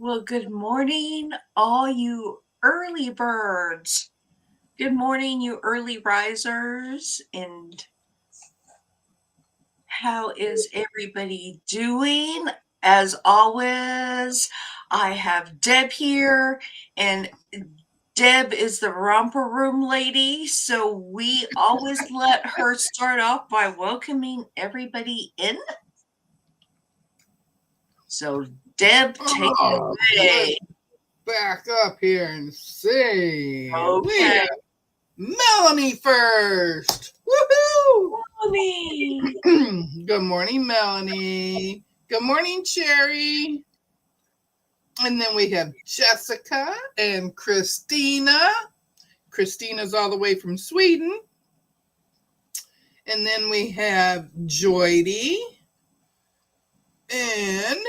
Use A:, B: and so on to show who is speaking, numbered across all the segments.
A: Well, good morning, all you early birds. Good morning, you early risers. And how is everybody doing? As always, I have Deb here, and Deb is the romper room lady. So we always let her start off by welcoming everybody in. So, Deb, take it
B: Oh, let's
A: away.
B: back up here and see. We
A: Okay.
B: have Melanie first. Woohoo!
A: Mommy.
B: Good morning, Melanie. Good morning, Cherry. And then we have Jessica and Christina. Christina's all the way from Sweden. And then we have Joydy. And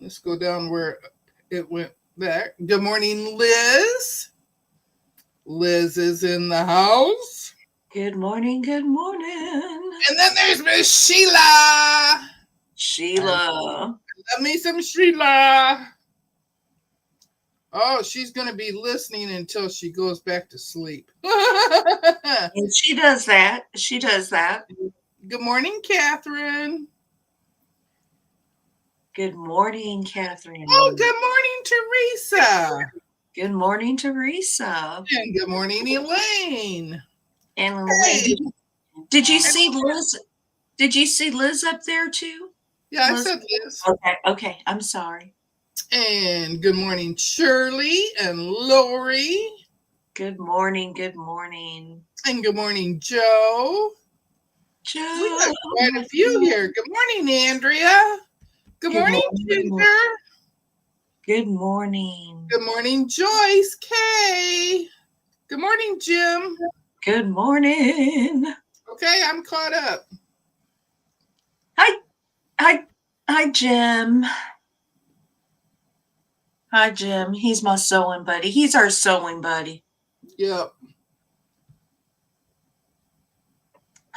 B: let's go down where it went back. Good morning, Liz. Liz is in the house.
A: Good morning, good morning.
B: And then there's Miss Sheila.
A: Sheila.
B: Love me some Sheila. Oh, she's going to be listening until she goes back to sleep.
A: And she does that. She does that.
B: Good morning, Catherine.
A: Good morning, Catherine.
B: Oh, good morning, Teresa.
A: Good morning, Teresa.
B: And good morning, Elaine.
A: And
B: Hey.
A: Elaine. Did you see Liz? Did you see Liz up there too?
B: Yeah,
A: Liz?
B: I said Liz.
A: Okay. I'm sorry.
B: And good morning, Shirley and Lori.
A: Good morning, good morning.
B: And good morning, Joe.
A: Joe.
B: We got quite a few here. Good morning, Andrea. Good morning, Ginger.
A: Good morning.
B: Good morning, Joyce. Kay. Good morning, Jim.
A: Good morning.
B: Okay, I'm caught up.
A: Hi, Jim. Hi, Jim. He's my sewing buddy. He's our sewing buddy.
B: Yep.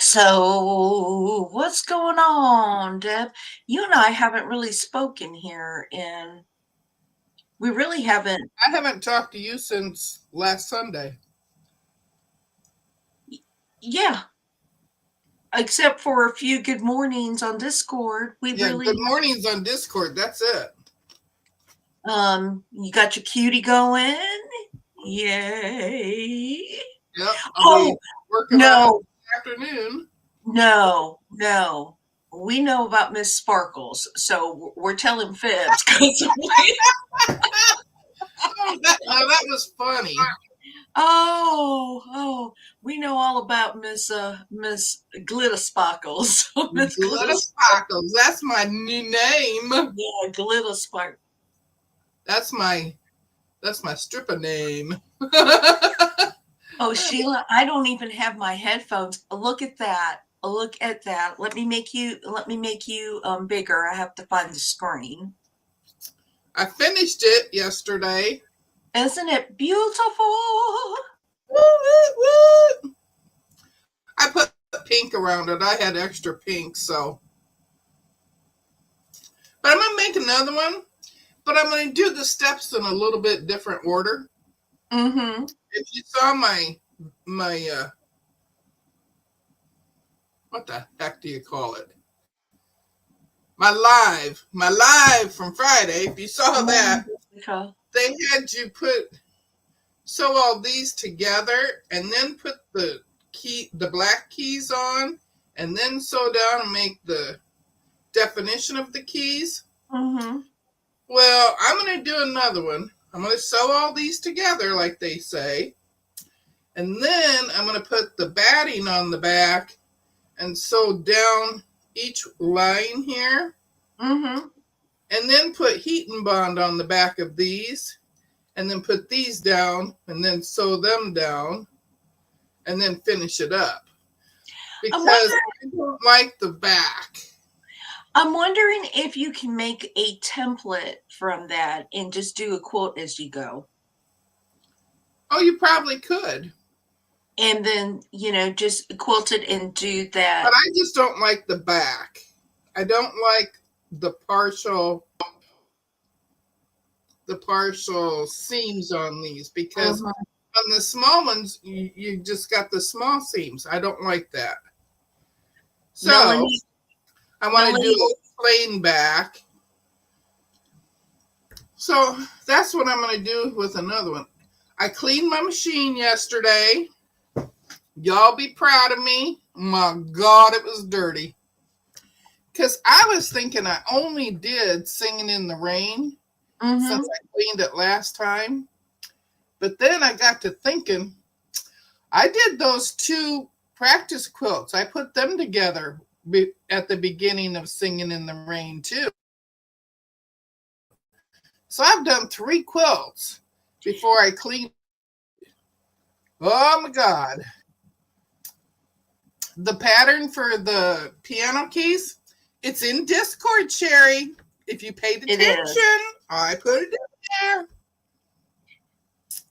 A: So, what's going on, Deb? You and I haven't really spoken here, and we really haven't.
B: I haven't talked to you since last Sunday.
A: Yeah, except for a few good mornings on Discord.
B: Good mornings on Discord. That's it.
A: You got your cutie going. Yay.
B: Yep.
A: Working no.
B: This afternoon.
A: No. We know about Miss Sparkles, so we're telling fibs.
B: That was funny.
A: Oh, we know all about Miss Glitter Sparkles.
B: Miss Glitter Sparkles. That's my new name.
A: Yeah, Glitter Sparkles.
B: That's my stripper name.
A: Oh, Sheila, I don't even have my headphones. Look at that. Let me make you bigger. I have to find the screen.
B: I finished it yesterday.
A: Isn't it beautiful?
B: I put pink around it. I had extra pink, so. But I'm going to make another one. But I'm going to do the steps in a little bit different order.
A: Mm-hmm.
B: If you saw my what the heck do you call it? My live from Friday. If you saw that, they had you sew all these together and then put the black keys on and then sew down and make the definition of the keys.
A: Mm-hmm.
B: Well, I'm going to do another one. I'm going to sew all these together like they say. And then I'm going to put the batting on the back and sew down each line here.
A: Mm-hmm.
B: And then put heat and bond on the back of these. And then put these down and then sew them down. And then finish it up. Because I don't like the back.
A: I'm wondering if you can make a template from that and just do a quote as you go.
B: Oh, you probably could.
A: And then, just quilt it and do that.
B: But I just don't like the back. I don't like the the partial seams on these, because on the small ones, you just got the small seams. I don't like that. So
A: Melanie,
B: I want to do
A: Melanie,
B: a plain back. So that's what I'm going to do with another one. I cleaned my machine yesterday. Y'all be proud of me. My God, it was dirty. Because I was thinking I only did Singing in the Rain since I cleaned it last time. But then I got to thinking, I did those 2 practice quilts. I put them together at the beginning of Singing in the Rain too. So I've done 3 quilts before I cleaned. Oh my God. The pattern for the piano keys, it's in Discord, Sherry. If you paid attention, I put it in there.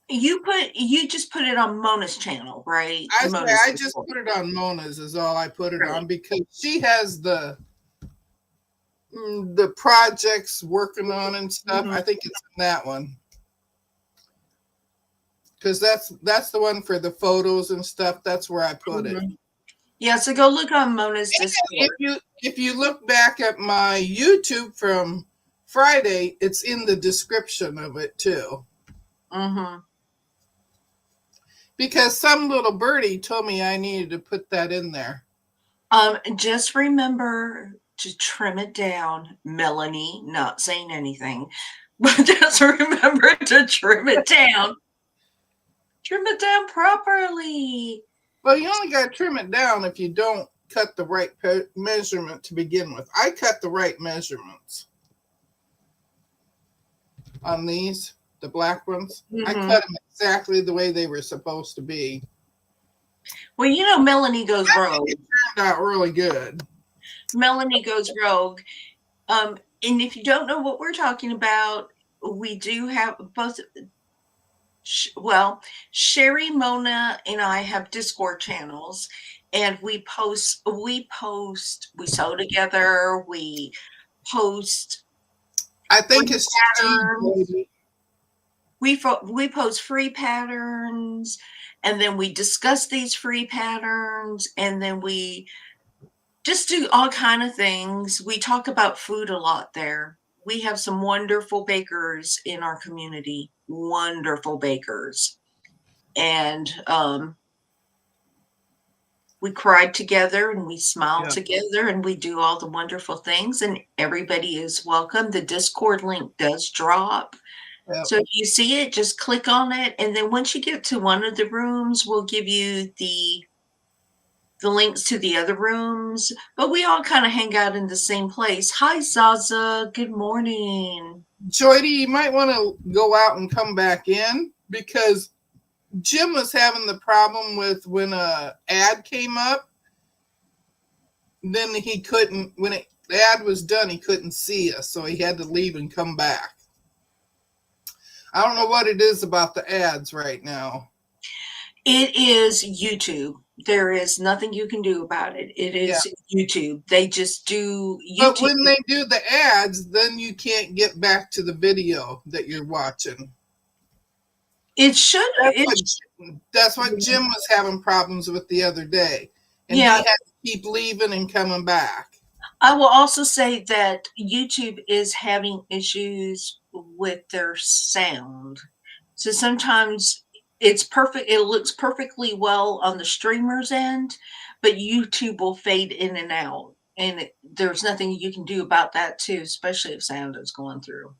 A: You just put it on Mona's channel, right?
B: I just put it on Mona's is all I put it on, because she has the projects working on and stuff. I think it's in that one. Because that's the one for the photos and stuff. That's where I put it.
A: Yeah, so go look on Mona's Discord.
B: If you look back at my YouTube from Friday, it's in the description of it too. Because some little birdie told me I needed to put that in there.
A: Just remember to trim it down. Melanie, not saying anything, but just remember to trim it down. Trim it down properly.
B: Well, you only got to trim it down if you don't cut the right measurement to begin with. I cut the right measurements on these, the black ones. I cut them exactly the way they were supposed to be.
A: Well, you know, Melanie goes rogue.
B: It turned out really good.
A: Melanie goes rogue. And if you don't know what we're talking about, we do have both. Well, Sherry, Mona, and I have Discord channels, and we sew together, we post.
B: I think it's
A: we post free patterns, and then we discuss these free patterns, and then we just do all kind of things. We talk about food a lot there. We have some wonderful bakers in our community, wonderful bakers. And we cried together and we smiled together, and we do all the wonderful things, and everybody is welcome. The Discord link does drop. So if you see it, just click on it. And then once you get to one of the rooms, we'll give you the links to the other rooms, but we all kind of hang out in the same place. Hi, Zaza. Good morning.
B: Joydy, you might want to go out and come back in, because Jim was having the problem with when a ad came up, then he couldn't, when the ad was done, he couldn't see us, so he had to leave and come back. I don't know what it is about the ads right now.
A: It is YouTube. There is nothing you can do about it. It is YouTube. They just do YouTube.
B: But when they do the ads, then you can't get back to the video that you're watching.
A: It should.
B: That's what Jim was having problems with the other day. And he had to keep leaving and coming back.
A: I will also say that YouTube is having issues with their sound. So sometimes it's perfect. It looks perfectly well on the streamer's end, but YouTube will fade in and out. And there's nothing you can do about that too, especially if sound is going through.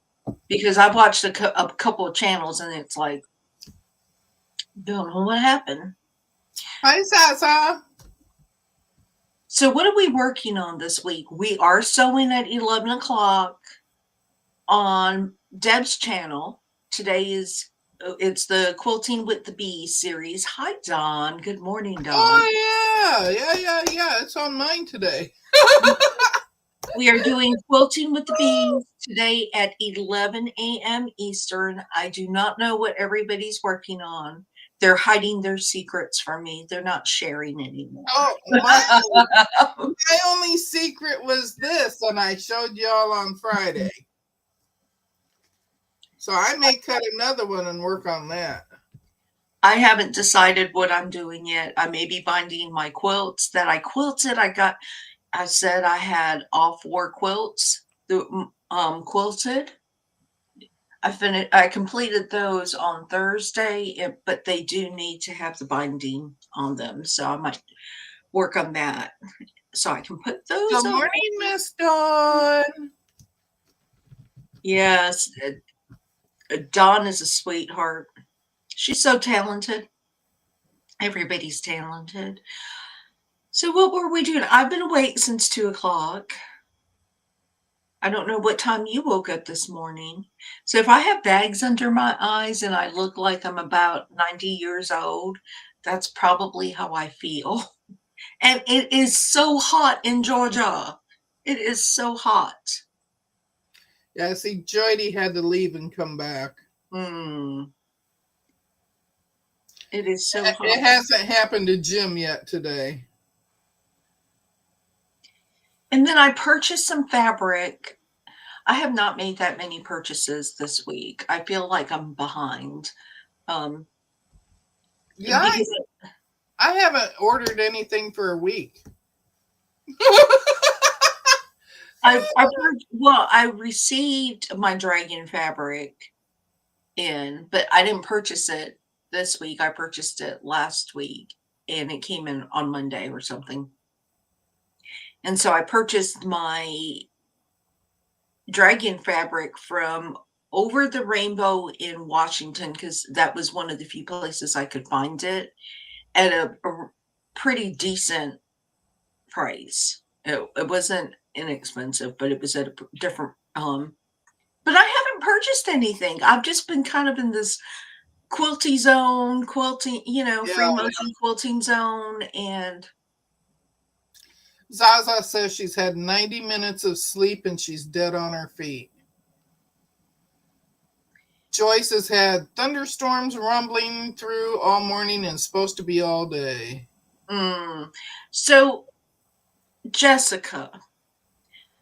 A: Because I've watched a couple of channels and it's like, don't know what happened.
B: Hi, Sasa.
A: So what are we working on this week? We are sewing at 11 o'clock on Deb's channel. Today it's the Quilting with the Bees series. Hi, Dawn. Good morning, Dawn.
B: Oh, yeah. It's on mine today.
A: We are doing Quilting with the Bees today at 11 a.m. Eastern. I do not know what everybody's working on. They're hiding their secrets from me. They're not sharing anymore.
B: Oh, my only secret was this, and I showed y'all on Friday. So I may cut another one and work on that.
A: I haven't decided what I'm doing yet. I may be binding my quilts that I quilted. I said I had all 4 quilts quilted. I completed those on Thursday, but they do need to have the binding on them, so I might work on that so I can put those
B: Good
A: away.
B: morning, Miss Dawn.
A: Yes, Dawn is a sweetheart. She's so talented. Everybody's talented. So what were we doing? I've been awake since 2 o'clock. I don't know what time you woke up this morning. So if I have bags under my eyes and I look like I'm about 90 years old, that's probably how I feel. And it is so hot in Georgia. It is so hot.
B: Yeah, see, Jody had to leave and come back.
A: Mm. It is so hot.
B: It hasn't happened to Jim yet today.
A: And then I purchased some fabric. I have not made that many purchases this week. I feel like I'm behind.
B: Yeah,
A: Because
B: I haven't ordered anything for a week.
A: I received my dragon fabric in, but I didn't purchase it this week. I purchased it last week and it came in on Monday or something. And so I purchased my dragon fabric from Over the Rainbow in Washington because that was one of the few places I could find it at a pretty decent price. It wasn't inexpensive, but it was at a different but I haven't purchased anything. I've just been kind of in this quilting, free motion quilting zone. And
B: Zaza says she's had 90 minutes of sleep and she's dead on her feet. Joyce has had thunderstorms rumbling through all morning and supposed to be all day.
A: So, Jessica,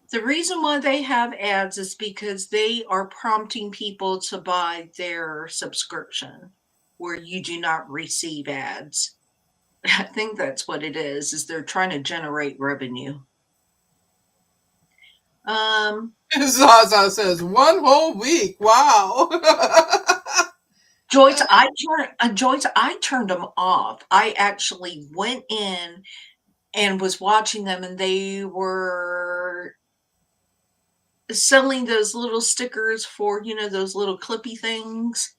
A: the reason why they have ads is because they are prompting people to buy their subscription where you do not receive ads. I think that's what it is they're trying to generate revenue.
B: Zaza says 1 whole week. Wow.
A: Joyce, I turned them off. I actually went in and was watching them, and they were selling those little stickers for, those little clippy things.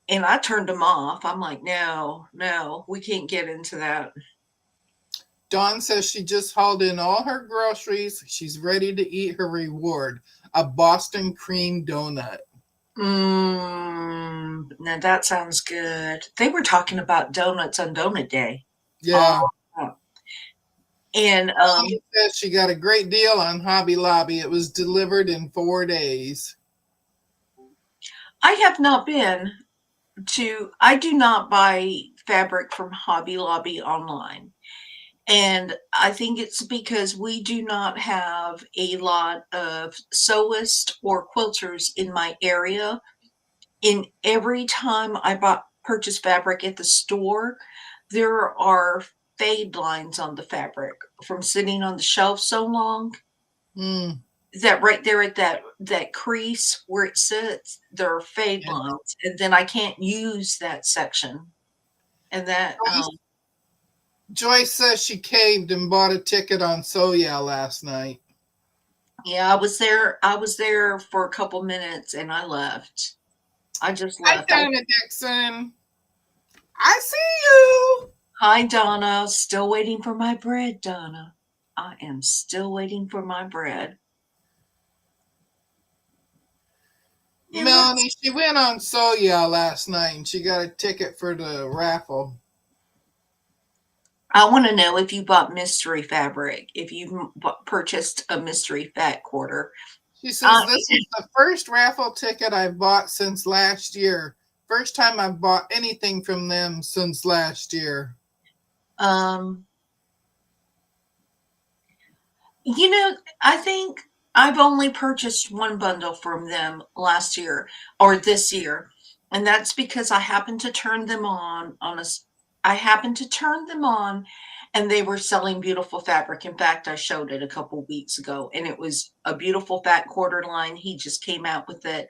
A: And I turned them off. I'm like, no, we can't get into that.
B: Dawn says she just hauled in all her groceries. She's ready to eat her reward, a Boston cream donut.
A: Now that sounds good. They were talking about donuts on Donut Day.
B: Yeah.
A: And
B: she says she got a great deal on Hobby Lobby. It was delivered in 4 days.
A: I have not been I do not buy fabric from Hobby Lobby online. And I think it's because we do not have a lot of sewists or quilters in my area. And every time I purchase fabric at the store, there are fade lines on the fabric from sitting on the shelf so long. That right there at that crease where it sits, there are fade lines, and then I can't use that section. And that
B: Joyce says she caved and bought a ticket on Soya last night.
A: Yeah, I was there for a couple minutes and I left. I just left.
B: Hi, Donna Dixon. I see you.
A: Hi, Donna. Still waiting for my bread, Donna. I am still waiting for my bread.
B: Melanie, she went on Soya last night and she got a ticket for the raffle.
A: I want to know if you bought mystery fabric, if you purchased a mystery fat quarter.
B: She says this is the first raffle ticket I've bought since last year. First time I've bought anything from them since last year.
A: I think I've only purchased one bundle from them last year or this year, and that's because I happened to turn them on a. I happened to turn them on, and they were selling beautiful fabric. In fact, I showed it a couple weeks ago, and it was a beautiful fat quarter line. He just came out with it,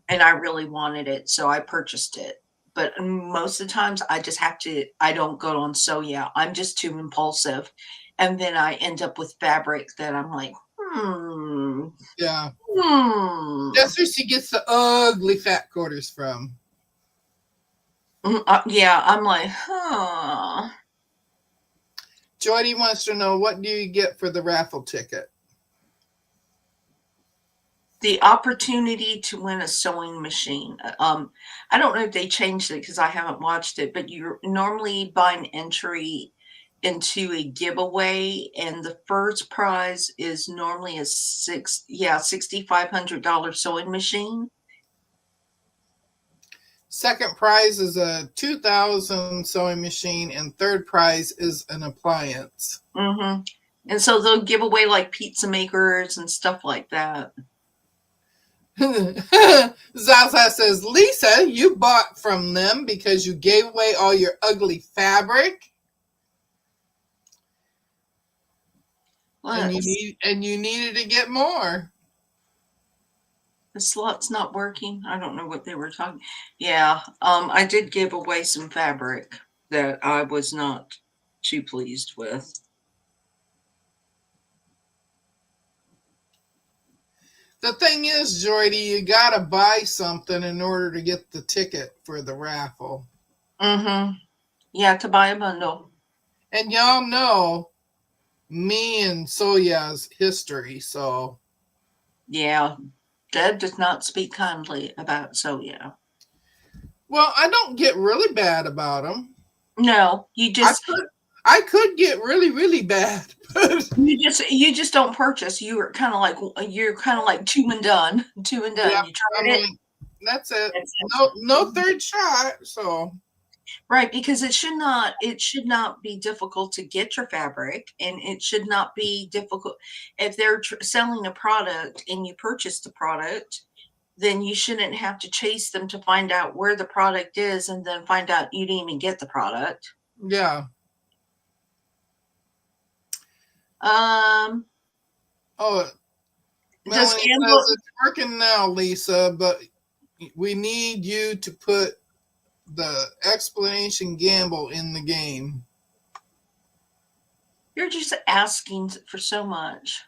A: and I really wanted it, so I purchased it. But most of the times, I just have to. I don't go on. So yeah, I'm just too impulsive, and then I end up with fabric that I'm like,
B: Yeah.
A: Hmm.
B: That's where she gets the ugly fat quarters from.
A: Yeah, I'm like, huh.
B: Jody wants to know, what do you get for the raffle ticket?
A: The opportunity to win a sewing machine. I don't know if they changed it because I haven't watched it, but you normally buy an entry into a giveaway, and the first prize is normally a $6,500 sewing machine.
B: Second prize is a 2,000 sewing machine, and third prize is an appliance.
A: Mm-hmm. And so they'll give away like pizza makers and stuff like that.
B: Zaza says, Lisa, you bought from them because you gave away all your ugly fabric. And you needed to get more.
A: The slot's not working. I don't know what they were talking. Yeah, I did give away some fabric that I was not too pleased with.
B: The thing is, Jordy, you gotta buy something in order to get the ticket for the raffle.
A: Mm-hmm. Yeah, to buy a bundle.
B: And y'all know me and Soya's history, so.
A: Yeah, Deb does not speak kindly about Soya.
B: Well, I don't get really bad about them.
A: No, you just
B: I could get really, really bad.
A: you just don't purchase. You're kind of like two and done. Two and done.
B: Yeah,
A: You tried it.
B: That's it.
A: That's it.
B: No third shot. So
A: Right, because it should not be difficult to get your fabric, and it should not be difficult if they're selling a product and you purchase the product, then you shouldn't have to chase them to find out where the product is and then find out you didn't even get the product.
B: yeah. Oh, Melanie says it's working now, Lisa, but we need you to put the explanation gamble in the game.
A: You're just asking for so much.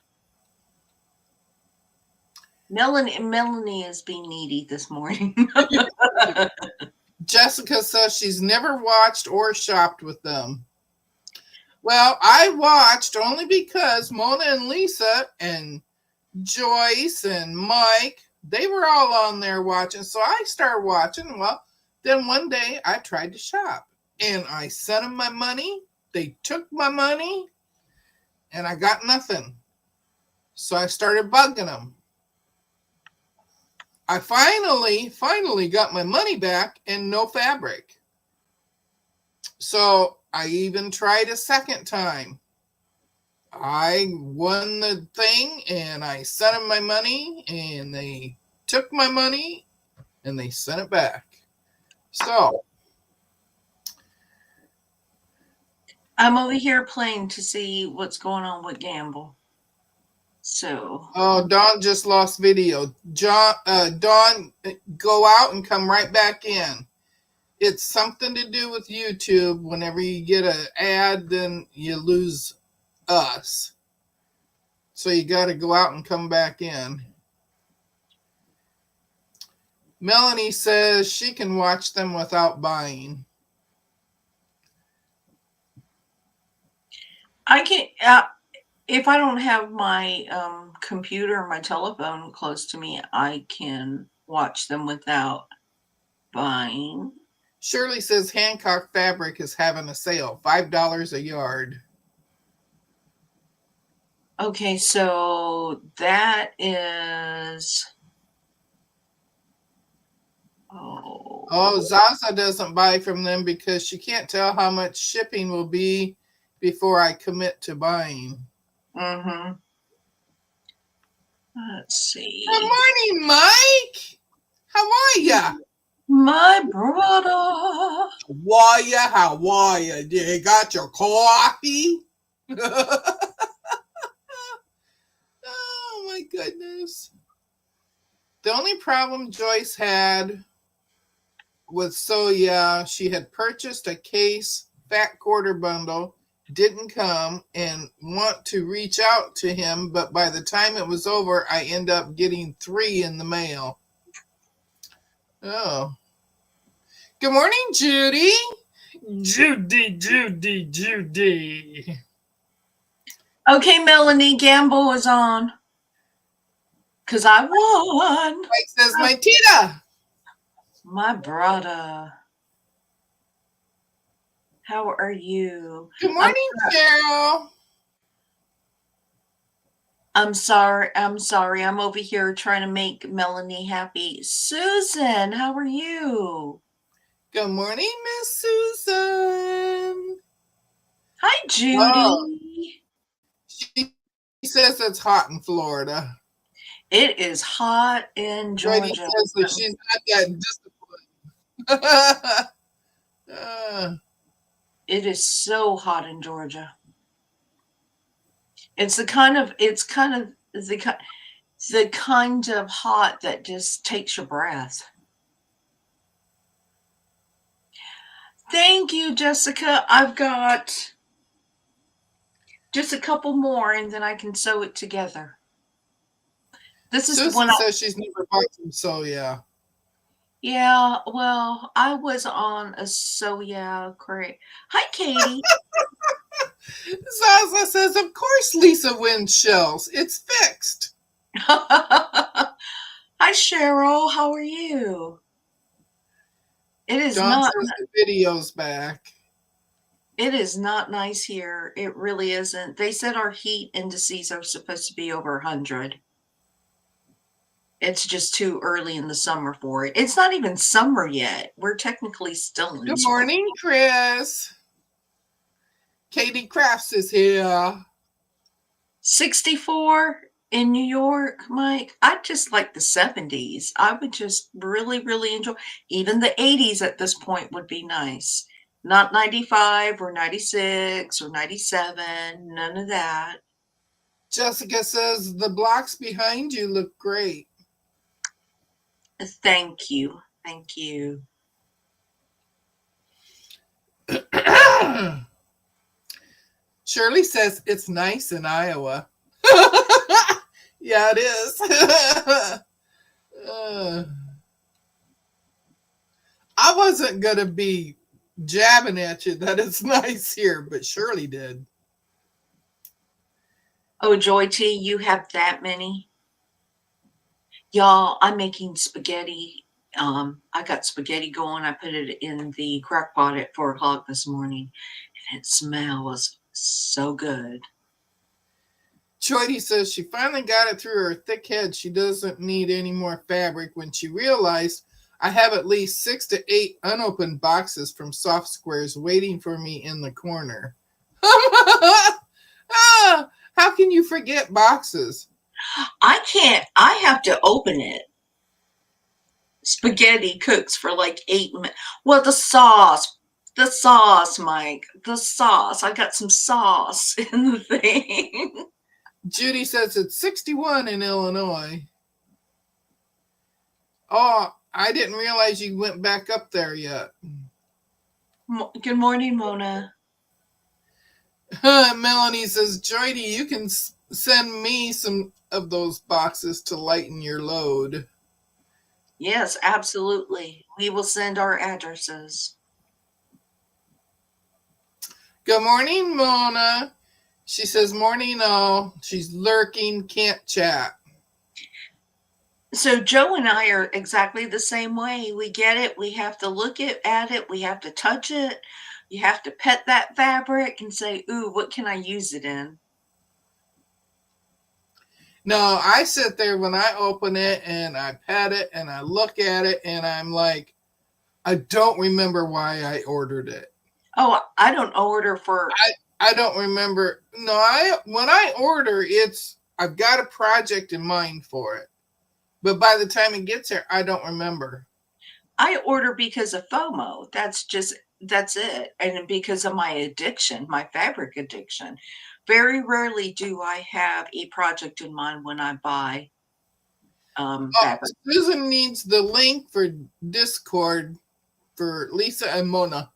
A: Melanie is being needy this morning.
B: Jessica says she's never watched or shopped with them. Well, I watched only because Mona and Lisa and Joyce and Mike, they were all on there watching. So I started watching. Well, then one day I tried to shop and I sent them my money. They took my money and I got nothing. So I started bugging them. I finally got my money back and no fabric. So I even tried a second time. I won the thing and I sent them my money and they took my money and they sent it back. So
A: I'm over here playing to see what's going on with Gamble. So.
B: Oh, Dawn just lost video. Dawn, go out and come right back in. It's something to do with YouTube. Whenever you get an ad, then you lose us. So you got to go out and come back in. Melanie says she can watch them without buying.
A: I can if I don't have my computer or my telephone close to me, I can watch them without buying.
B: Shirley says Hancock Fabric is having a sale, $5 a yard.
A: Okay, so that is.
B: Oh, Zaza doesn't buy from them because she can't tell how much shipping will be before I commit to buying.
A: Mm-hmm. Let's see.
B: Good morning, Mike. How are ya?
A: My brother.
B: How are ya? You got your coffee? Oh, my goodness. The only problem Joyce had was she had purchased a case fat quarter bundle, didn't come, and want to reach out to him, but by the time it was over, I end up getting 3 in the mail. Oh. Good morning, Judy. Judy.
A: Okay, Melanie, Gamble is on. Because I won.
B: Mike says, my Tita.
A: My brother. How are you?
B: Good morning, Cheryl.
A: I'm sorry. I'm over here trying to make Melanie happy. Susan, how are you?
B: Good morning, Miss Susan.
A: Hi, Judy.
B: Oh, she says it's hot in Florida.
A: It is hot in Georgia.
B: Judy says that she's not that disciplined.
A: It is so hot in Georgia. It's the kind of hot that just takes your breath. Thank you, Jessica. I've got just a couple more and then I can sew it together. This is
B: Susan says she's never bought some soya.
A: Yeah, well, I was on a soya crate. Hi, Katie.
B: Zaza says, of course Lisa wins shells. It's fixed.
A: Hi, Cheryl. How are you? It is
B: John
A: not.
B: says the video's back.
A: It is not nice here. It really isn't. They said our heat indices are supposed to be over 100. It's just too early in the summer for it. It's not even summer yet. We're technically still in
B: Good
A: spring.
B: morning, Chris. Katie Crafts is here.
A: 64 in New York, Mike. I just like the 70s. I would just really, really enjoy. Even the 80s at this point would be nice. Not 95 or 96 or 97. None of that.
B: Jessica says the blocks behind you look great.
A: Thank you. Thank you.
B: Shirley says it's nice in Iowa. Yeah, it is. I wasn't going to be jabbing at you that it's nice here, but Shirley did.
A: Oh, Joy T, you have that many? Y'all, I'm making spaghetti. I got spaghetti going. I put it in the crock pot at 4 o'clock this morning, and it smells so good.
B: Choidy says she finally got it through her thick head. She doesn't need any more fabric when she realized I have at least 6 to 8 unopened boxes from Soft Squares waiting for me in the corner. How can you forget boxes?
A: I can't. I have to open it. Spaghetti cooks for like 8 minutes. Well, the sauce, Mike, the sauce. I got some sauce in the thing.
B: Judy says it's 61 in Illinois. Oh, I didn't realize you went back up there yet.
A: Good morning, Mona.
B: Melanie says, Joydy, you can send me some of those boxes to lighten your load.
A: Yes, absolutely. We will send our addresses.
B: Good morning, Mona. She says, morning all. She's lurking, can't chat.
A: So Joe and I are exactly the same way. We get it. We have to look at it. We have to touch it. You have to pet that fabric and say, ooh, what can I use it in?
B: No, I sit there when I open it and I pet it and I look at it and I'm like, I don't remember why I ordered it.
A: Oh, I don't order for...
B: I don't remember. No, when I order, it's I've got a project in mind for it, but by the time it gets there, I don't remember.
A: I order because of FOMO. That's it. And because of my addiction, my fabric addiction. Very rarely do I have a project in mind when I buy fabric.
B: Susan needs the link for Discord for Lisa and Mona.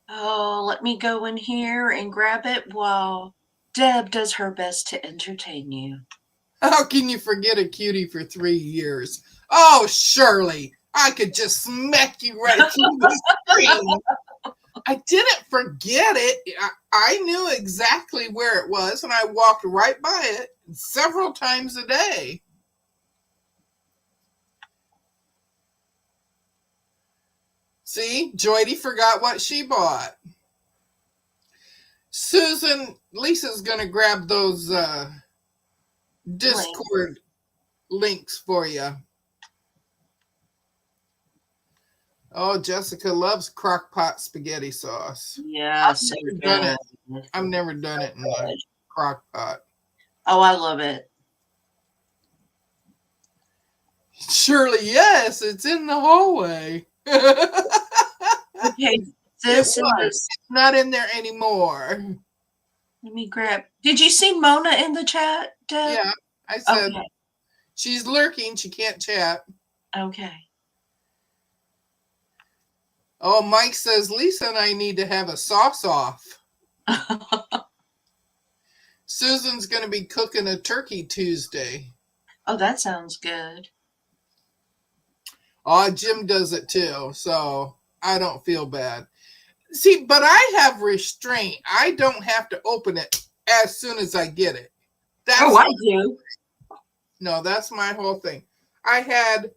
A: Oh, let me go in here and grab it while Deb does her best to entertain you.
B: How can you forget a cutie for 3 years? Oh, Shirley, I could just smack you right through the screen. I didn't forget it. I knew exactly where it was, and I walked right by it several times a day. See, Joydy forgot what she bought. Susan, Lisa's going to grab those Discord links for you. Oh, Jessica loves crock pot spaghetti sauce.
A: Yeah,
B: I've never done it in a crock pot.
A: Oh, I love it.
B: Surely, yes, it's in the hallway.
A: Okay, this is
B: it's not in there anymore.
A: Let me grab. Did you see Mona in the chat, Deb?
B: Yeah, I said she's lurking. She can't chat.
A: Okay.
B: Oh, Mike says Lisa and I need to have a sauce off. Susan's going to be cooking a turkey Tuesday.
A: Oh, that sounds good.
B: Oh, Jim does it too, so I don't feel bad. See, but I have restraint. I don't have to open it as soon as I get it.
A: I do.
B: No, that's my whole thing. I had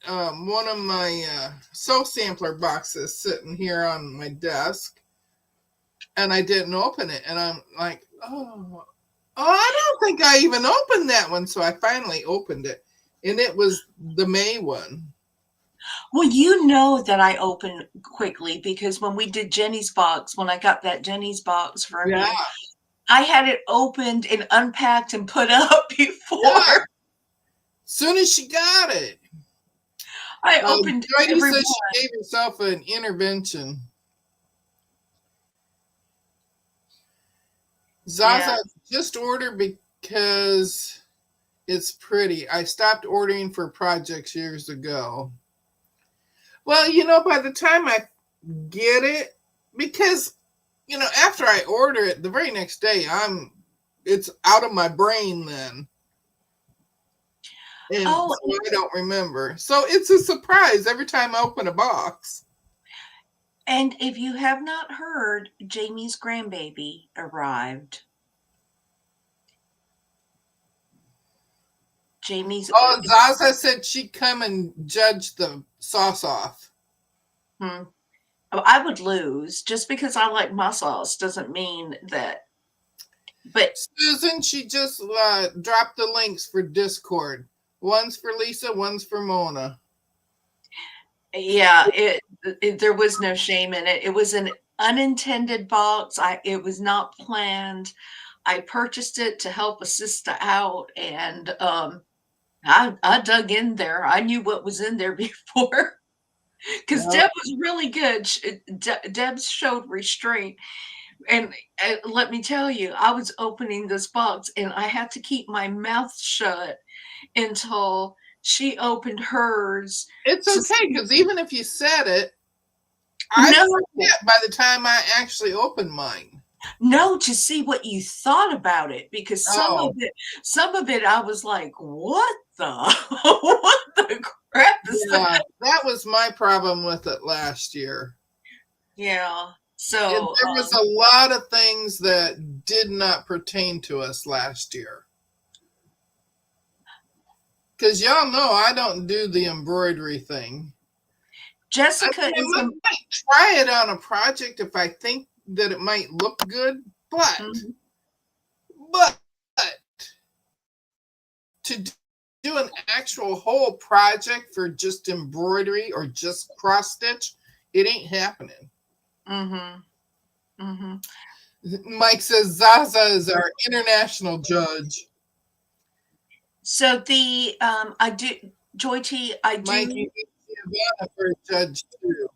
B: one of my soap sampler boxes sitting here on my desk, and I didn't open it. And I'm like, oh, I don't think I even opened that one. So I finally opened it, and it was the May one.
A: Well, you know that I open quickly because when we did Jenny's box, when I got that Jenny's box from you, I had it opened and unpacked and put up before. Yeah.
B: Soon as she got it.
A: I opened
B: Joydy says she gave herself an intervention. Zaza, just order because it's pretty. I stopped ordering for projects years ago. Well, by the time I get it, because, after I order it, the very next day, it's out of my brain then. And so I don't remember. So it's a surprise every time I open a box.
A: And if you have not heard, Jamie's grandbaby arrived.
B: Oh, Zaza said she'd come and judge the sauce off.
A: I would lose. Just because I like my sauce doesn't mean that. But
B: Susan, she just dropped the links for Discord. One's for Lisa, one's for Mona.
A: Yeah, there was no shame in it. It was an unintended box. It was not planned. I purchased it to help a sister out, and I dug in there. I knew what was in there before, because Deb was really good. Deb showed restraint. And let me tell you, I was opening this box, and I had to keep my mouth shut until she opened hers.
B: It's okay, because even if you said it, I forget by the time I actually opened mine.
A: No, to see what you thought about it, because some of it, I was like, "What the crap is that?"
B: That was my problem with it last year.
A: Yeah. So
B: there was a lot of things that did not pertain to us last year. Because y'all know I don't do the embroidery thing.
A: Jessica
B: I might try it on a project if I think that it might look good, but to do an actual whole project for just embroidery or just cross stitch, it ain't happening. Mike says Zaza is our international judge.
A: So I do, Joy T, I
B: Mike,
A: do,
B: you need Savannah for a judge too.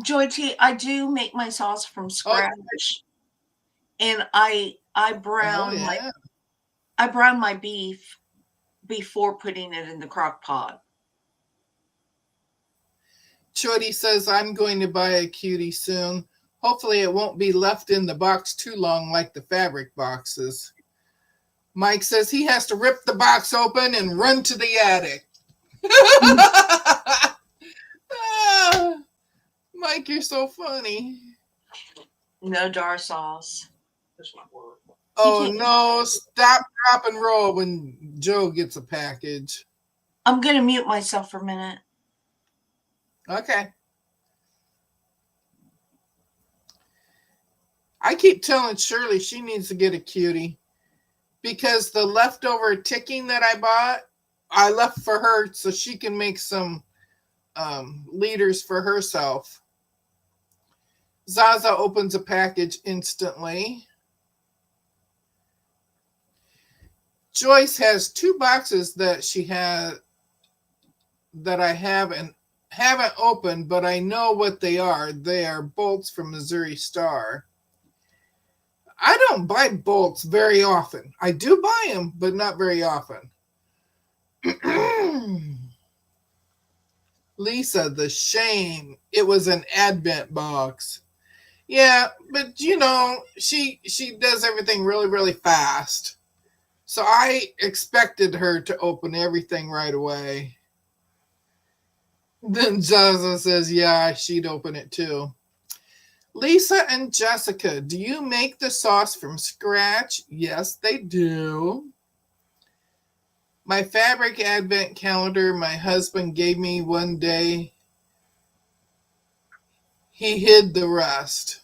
A: Joy T, I do make my sauce from
B: Oh,
A: scratch, and
B: oh yeah.
A: I brown my beef before putting it in the crock pot.
B: Chody says I'm going to buy a cutie soon. Hopefully it won't be left in the box too long like the fabric boxes. Mike says he has to rip the box open and run to the attic. Ah, Mike, you're so funny.
A: No jar sauce.
B: Oh no, stop, drop, and roll when Joe gets a package.
A: I'm going to mute myself for a minute.
B: Okay. I keep telling Shirley she needs to get a cutie because the leftover ticking that I bought, I left for her so she can make some leaders for herself. Zaza opens a package instantly. Joyce has 2 boxes that she had that I haven't opened, but I know what they are. They are bolts from Missouri Star. I don't buy bolts very often. I do buy them, but not very often. Lisa, the shame. It was an Advent box. Yeah, but you know, she does everything really, really fast. So I expected her to open everything right away. Then Zaza says, yeah, she'd open it too. Lisa and Jessica, do you make the sauce from scratch? Yes, they do. My fabric advent calendar my husband gave me one day. He hid the rest.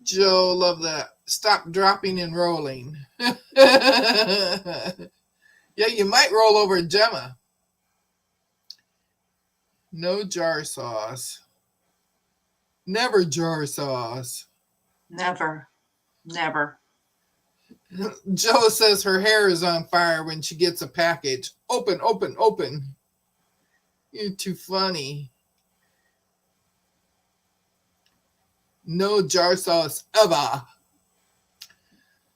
B: Joe, love that. Stop dropping and rolling. Yeah, you might roll over Gemma. No jar sauce. Never jar sauce.
A: Never. Never.
B: Joe says her hair is on fire when she gets a package. Open, open, open. You're too funny. No jar sauce ever.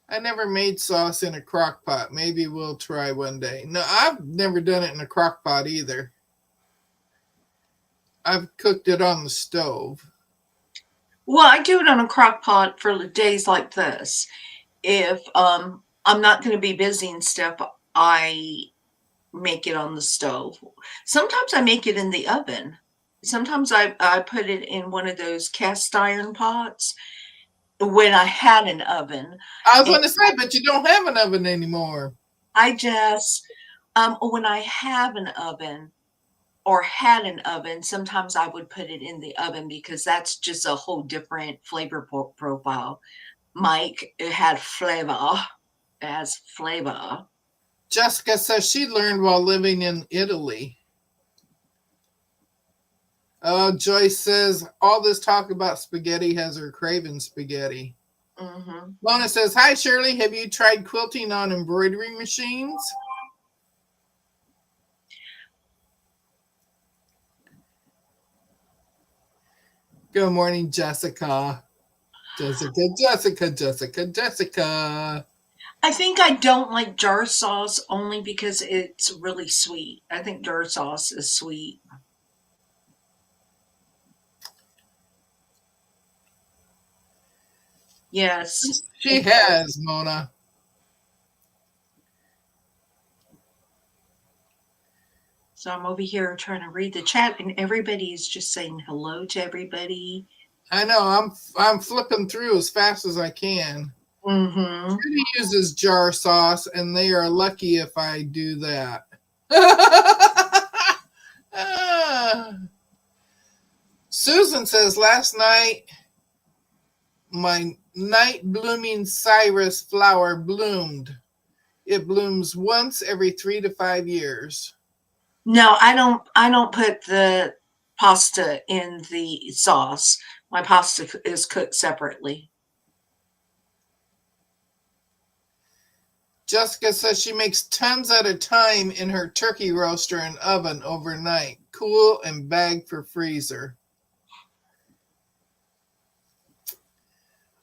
B: I never made sauce in a crock pot. Maybe we'll try one day. No, I've never done it in a crock pot either. I've cooked it on the stove.
A: Well, I do it on a crock pot for days like this. If I'm not going to be busy and stuff, I make it on the stove. Sometimes I make it in the oven. Sometimes I put it in one of those cast iron pots when I had an oven.
B: I was going to say, but you don't have an oven anymore.
A: I just, when I have an oven or had an oven, sometimes I would put it in the oven because that's just a whole different flavor profile. Mike, it had flavor. It has flavor.
B: Jessica says she learned while living in Italy. Joyce says all this talk about spaghetti has her craving spaghetti. Mm-hmm. Lona says, hi, Shirley. Have you tried quilting on embroidery machines? Good morning, Jessica. Jessica.
A: I think I don't like jar sauce only because it's really sweet. I think jar sauce is sweet. Yes.
B: She has, Mona.
A: So I'm over here trying to read the chat, and everybody is just saying hello to everybody.
B: I know. I'm flipping through as fast as I can.
A: Mm-hmm.
B: Judy uses jar sauce, and they are lucky if I do that. Susan says, last night, my night blooming Cyrus flower bloomed. It blooms once every 3 to 5 years.
A: No, I don't put the pasta in the sauce My pasta is cooked separately.
B: Jessica says she makes tons at a time in her turkey roaster and oven overnight. Cool and bag for freezer.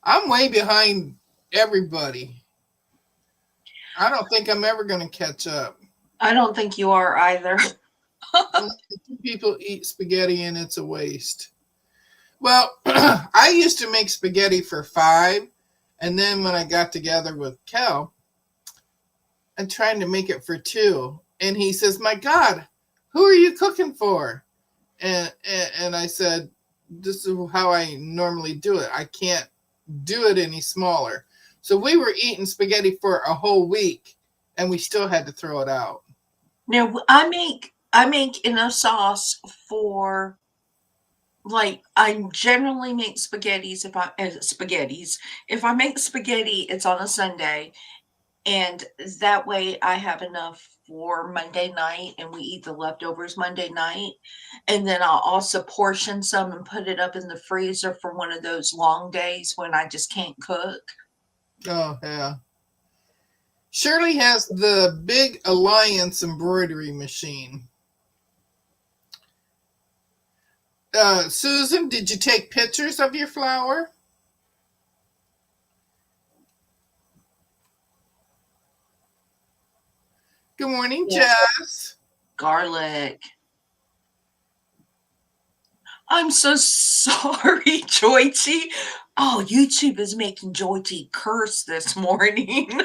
B: I'm way behind everybody. I don't think I'm ever going to catch up.
A: I don't think you are either.
B: Two people eat spaghetti and it's a waste. Well, I used to make spaghetti for 5, and then when I got together with Kel, I'm trying to make it for 2, and he says, "My God, who are you cooking for?" And I said, "This is how I normally do it. I can't do it any smaller." So we were eating spaghetti for a whole week, and we still had to throw it out.
A: Now I make enough sauce for, like, I generally make spaghettis if I make spaghetti, it's on a Sunday, and that way I have enough for Monday night, and we eat the leftovers Monday night, and then I'll also portion some and put it up in the freezer for one of those long days when I just can't cook.
B: Oh, yeah. Shirley has the Big Alliance embroidery machine. Susan, did you take pictures of your flour? Good morning,
A: Yeah.
B: Jess.
A: Garlic. I'm so sorry, Joyty. Oh, YouTube is making Joyty curse this morning.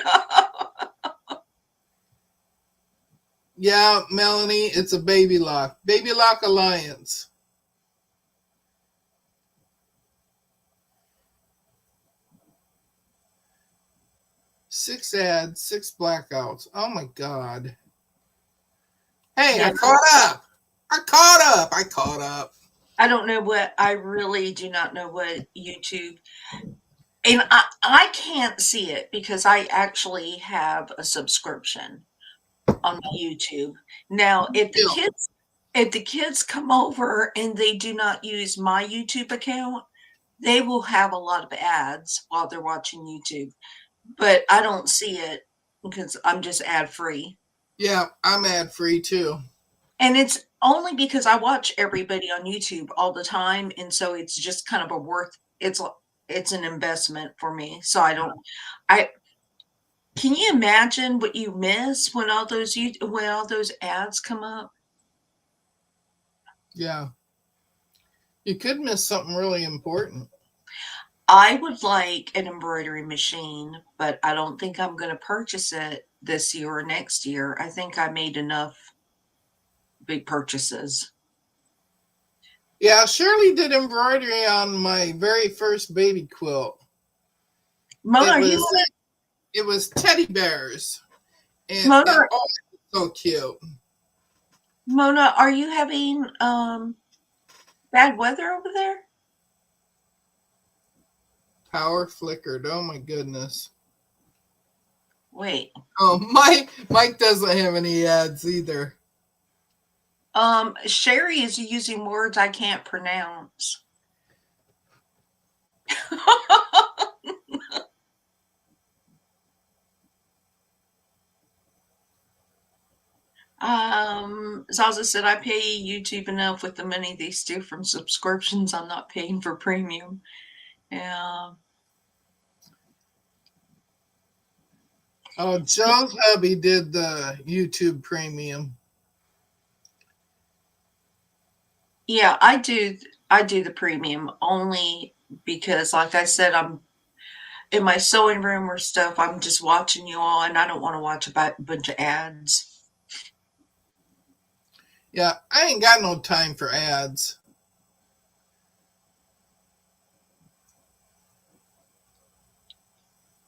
B: Yeah, Melanie, it's a Baby Lock. Baby Lock Alliance. Six ads, 6 blackouts. Oh my God. Hey,
A: Yeah.
B: I caught up. I caught up.
A: I don't know what, I really do not know what YouTube, and I can't see it because I actually have a subscription on my YouTube. Now, if the kids come over and they do not use my YouTube account, they will have a lot of ads while they're watching YouTube, but I don't see it because I'm just ad free.
B: Yeah, I'm ad free too.
A: And it's only because I watch everybody on YouTube all the time, and so it's just kind of it's an investment for me. So I can you imagine what you miss when all those ads come up?
B: Yeah. You could miss something really important.
A: I would like an embroidery machine, but I don't think I'm going to purchase it this year or next year. I think I made enough big purchases.
B: Yeah, Shirley did embroidery on my very first baby quilt.
A: Mona,
B: It
A: are
B: was
A: you
B: it was teddy bears. And
A: Mona,
B: oh, so cute.
A: Mona, are you having bad weather over there?
B: Power flickered. Oh my goodness.
A: Wait.
B: Oh, Mike doesn't have any ads either.
A: Sherry is using words I can't pronounce. Zaza said, I pay YouTube enough with the money they steal from subscriptions. I'm not paying for premium. Yeah.
B: Oh, Joe's hubby did the YouTube premium.
A: Yeah, I do the premium only because, like I said, I'm in my sewing room or stuff. I'm just watching you all, and I don't want to watch a bunch of ads.
B: Yeah, I ain't got no time for ads.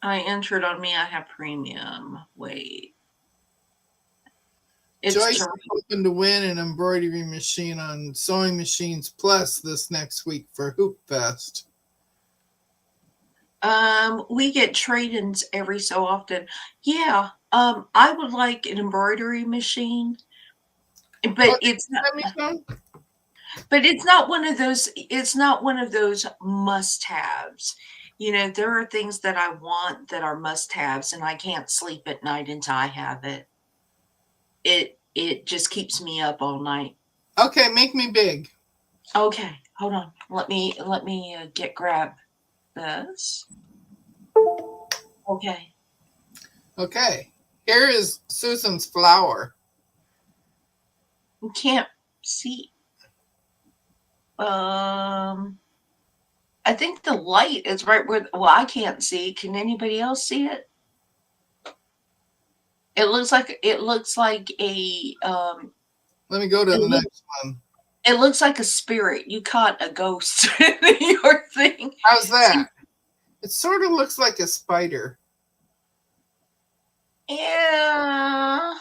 A: I entered on me. I have premium. Wait. It's
B: Joyce is hoping to win an embroidery machine on Sewing Machines Plus this next week for Hoop Fest.
A: We get trade-ins every so often. Yeah. I would like an embroidery machine, but it's not. But it's not one of those must-haves. You know, there are things that I want that are must-haves, and I can't sleep at night until I have it. It just keeps me up all night.
B: Okay, make me big.
A: Okay, hold on. Let me grab this. Okay.
B: Okay. Here is Susan's flower.
A: You can't see. I think the light is right where, well, I can't see. Can anybody else see it? It looks like a
B: Let me go to
A: it
B: the
A: look
B: next one.
A: it looks like a spirit. You caught a ghost in your thing.
B: How's
A: See,
B: that? It sort of looks like a spider.
A: yeah.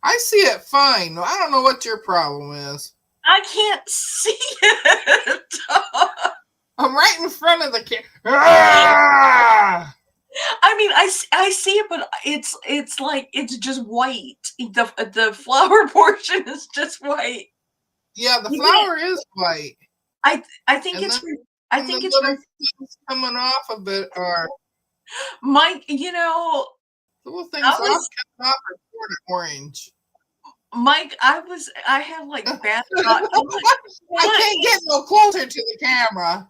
B: I see it fine. I don't know what your problem is.
A: I can't see it.
B: I'm right in front of the camera. Ah!
A: I mean, I see it, but it's like it's just white. The flower portion is just white.
B: Yeah, the
A: You can't.
B: flower is white.
A: I think
B: And
A: it's
B: then
A: I
B: the
A: think it's
B: little things coming off of it are
A: Mike. You know,
B: the little things
A: I
B: off
A: was
B: coming off are sort of orange.
A: Mike. I have like bad thought.
B: I can't get no closer to the camera.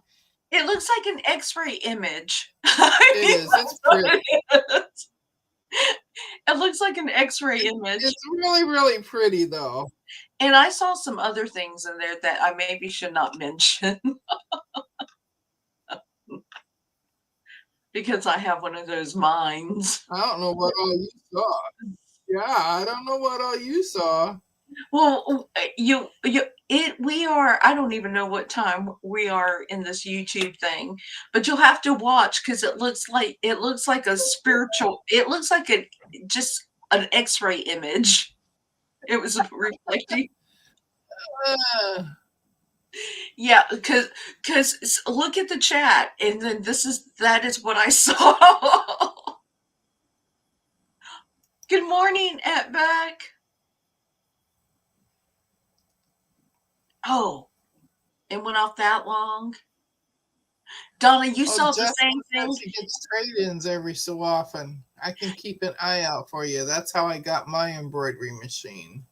A: It looks like an X-ray image.
B: It is. It's pretty.
A: It looks like an X-ray image.
B: It's really, really pretty though.
A: And I saw some other things in there that I maybe should not mention because I have one of those minds.
B: I don't know what all you saw. Yeah, I don't know what all you saw.
A: Well, we are, I don't even know what time we are in this YouTube thing, but you'll have to watch because it looks like a spiritual, it looks like just an X-ray image. It was reflecting.
B: Uh,
A: Yeah, because look at the chat, and then that is what I saw. Good morning, at back. Oh, it went off that long. Donna, you saw the
B: Jessica
A: same
B: said
A: thing?
B: she gets trade-ins every so often. I can keep an eye out for you. That's how I got my embroidery machine.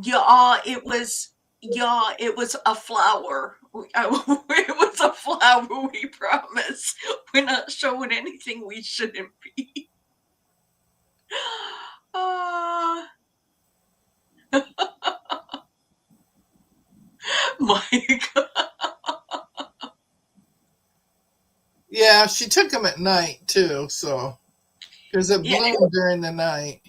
A: It was a flower. It was a flower, we promise. We're not showing anything we shouldn't be. Mike.
B: Yeah, she took them at night too, so because it
A: Yeah,
B: bloomed during the night.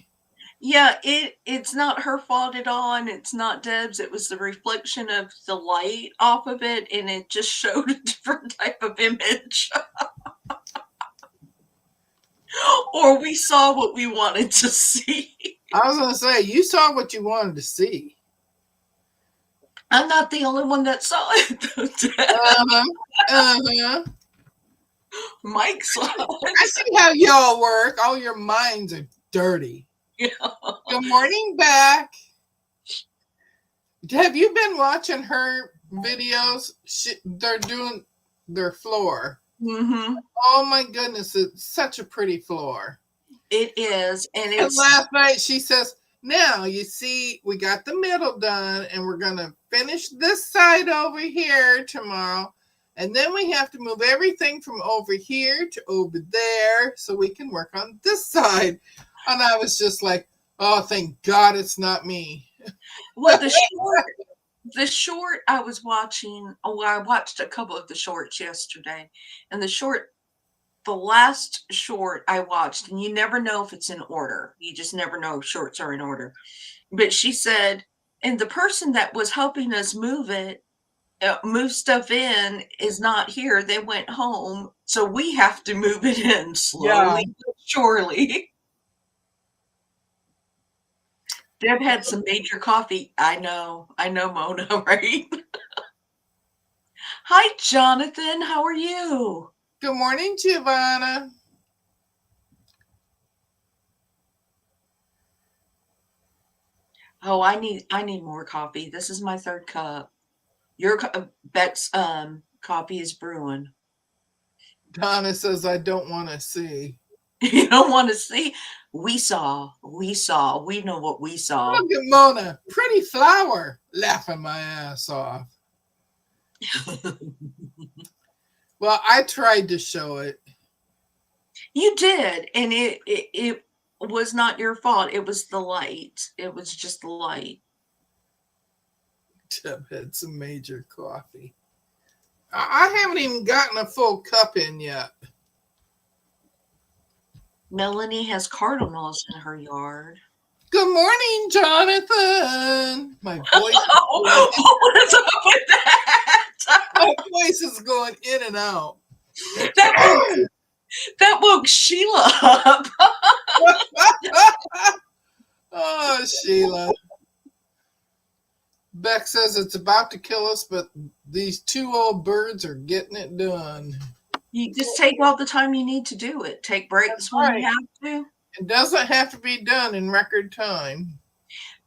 A: yeah, it's not her fault at all, and it's not Deb's. It was the reflection of the light off of it, and it just showed a different type of image. Or we saw what we wanted to see.
B: I was gonna say you saw what you wanted to see.
A: I'm not the only one that saw it, though, Deb. Mike saw it.
B: I see how y'all work. All your minds are dirty.
A: Yeah.
B: Good morning, back. Have you been watching her videos? They're doing their floor.
A: Mm-hmm.
B: Oh my goodness, it's such a pretty floor.
A: It is, and
B: And last night she says, now you see we got the middle done and we're going to finish this side over here tomorrow. And then we have to move everything from over here to over there so we can work on this side. And I was just like, oh, thank God it's not me.
A: Well, the short I was watching, I watched a couple of the shorts yesterday, and the last short I watched, and you never know if it's in order. You just never know if shorts are in order. But she said, and the person that was helping us move stuff in is not here. They went home, so we have to move it in slowly but surely. Deb had some major coffee. I know, Mona, right? Hi, Jonathan. How are you?
B: Good morning, Giovanna.
A: Oh, I need more coffee. This is my third cup. Bet's coffee is brewing.
B: Donna says, I don't want to see.
A: You don't want to see? We know what we saw.
B: Look at Mona, pretty flower, laughing my ass off. Well, I tried to show it.
A: You did, and it was not your fault. It was the light. It was just the light.
B: Deb had some major coffee. I haven't even gotten a full cup in yet.
A: Melanie has cardinals in her yard.
B: Good morning, Jonathan. My voice.
A: What is up with that?
B: My voice is going in and out.
A: That woke Sheila up.
B: Oh, Sheila. Beck says it's about to kill us, but these two old birds are getting it done.
A: You just take all the time you need to do it. Take breaks when you have to.
B: It doesn't have to be done in record time.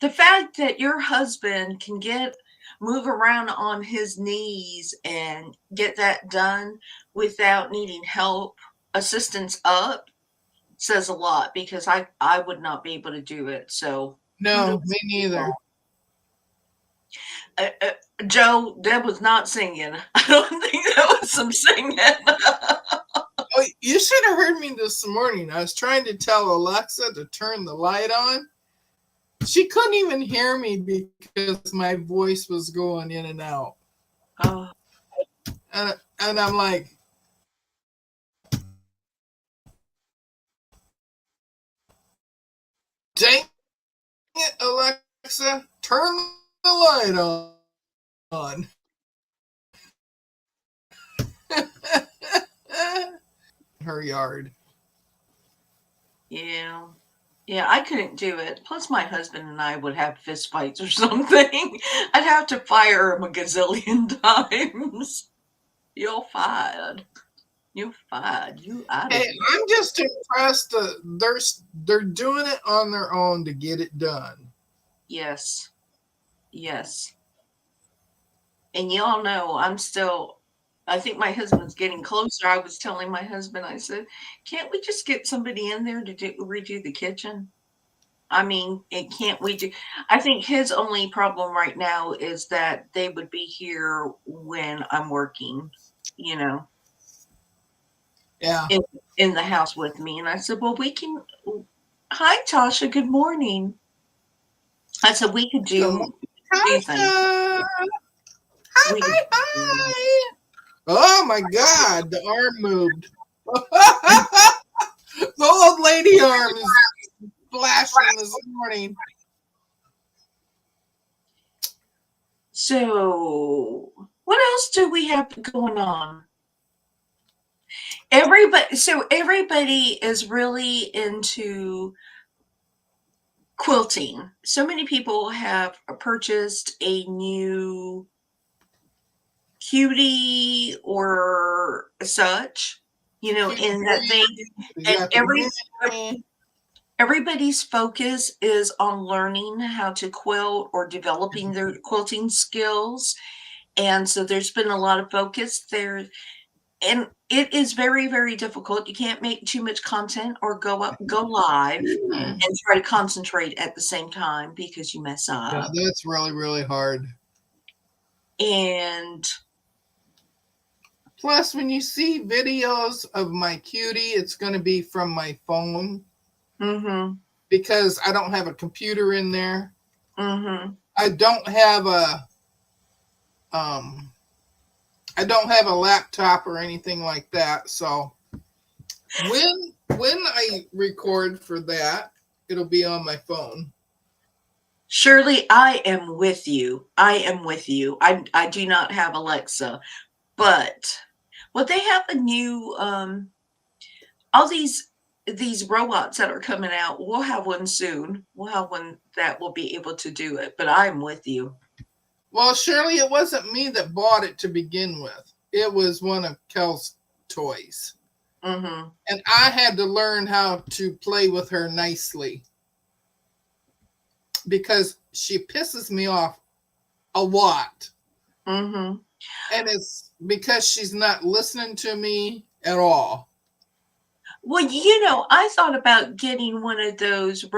A: The fact that your husband can move around on his knees and get that done without needing assistance up, says a lot, because I would not be able to do it. So
B: no, me neither.
A: Joe, Deb was not singing. I don't think that was some singing.
B: Oh, you should have heard me this morning. I was trying to tell Alexa to turn the light on. She couldn't even hear me because my voice was going in and out.
A: Oh.
B: And I'm like, dang it, Alexa, turn the light on. Her yard.
A: Yeah. Yeah, I couldn't do it. Plus, my husband and I would have fist fights or something. I'd have to fire him a gazillion times. You're fired. You're fired. You out of
B: Hey,
A: here.
B: I'm just impressed that they're doing it on their own to get it done.
A: Yes. Yes. And y'all know I think my husband's getting closer. I was telling my husband, I said, can't we just get somebody in there to redo the kitchen? I mean, can't we do? I think his only problem right now is that they would be here when I'm working,
B: Yeah.
A: in the house with me. And I said, well, hi, Tasha, good morning. I said, we could do things.
B: Hi. Oh my God, the arm moved. The old lady arm is flashing this morning.
A: So what else do we have going on? Everybody is really into quilting. So many people have purchased a new cutie or such, in that and everybody's focus is on learning how to quilt or developing their quilting skills. And so there's been a lot of focus there. And it is very, very difficult. You can't make too much content or go live and try to concentrate at the same time because you mess up.
B: Yeah, that's really, really hard.
A: And
B: plus, when you see videos of my cutie, it's going to be from my phone.
A: Mm-hmm.
B: Because I don't have a computer in there.
A: Mm-hmm.
B: I don't have a laptop or anything like that. So when I record for that, it'll be on my phone.
A: Shirley, I am with you. I do not have Alexa, but they have a new all these robots that are coming out. We'll have one soon. We'll have one that will be able to do it, but I'm with you.
B: Well, Shirley, it wasn't me that bought it to begin with. It was one of Kel's toys.
A: Mm-hmm.
B: And I had to learn how to play with her nicely. because she pisses me off a lot.
A: Mm-hmm.
B: And it's because she's not listening to me at all.
A: Well, I thought about getting one of those the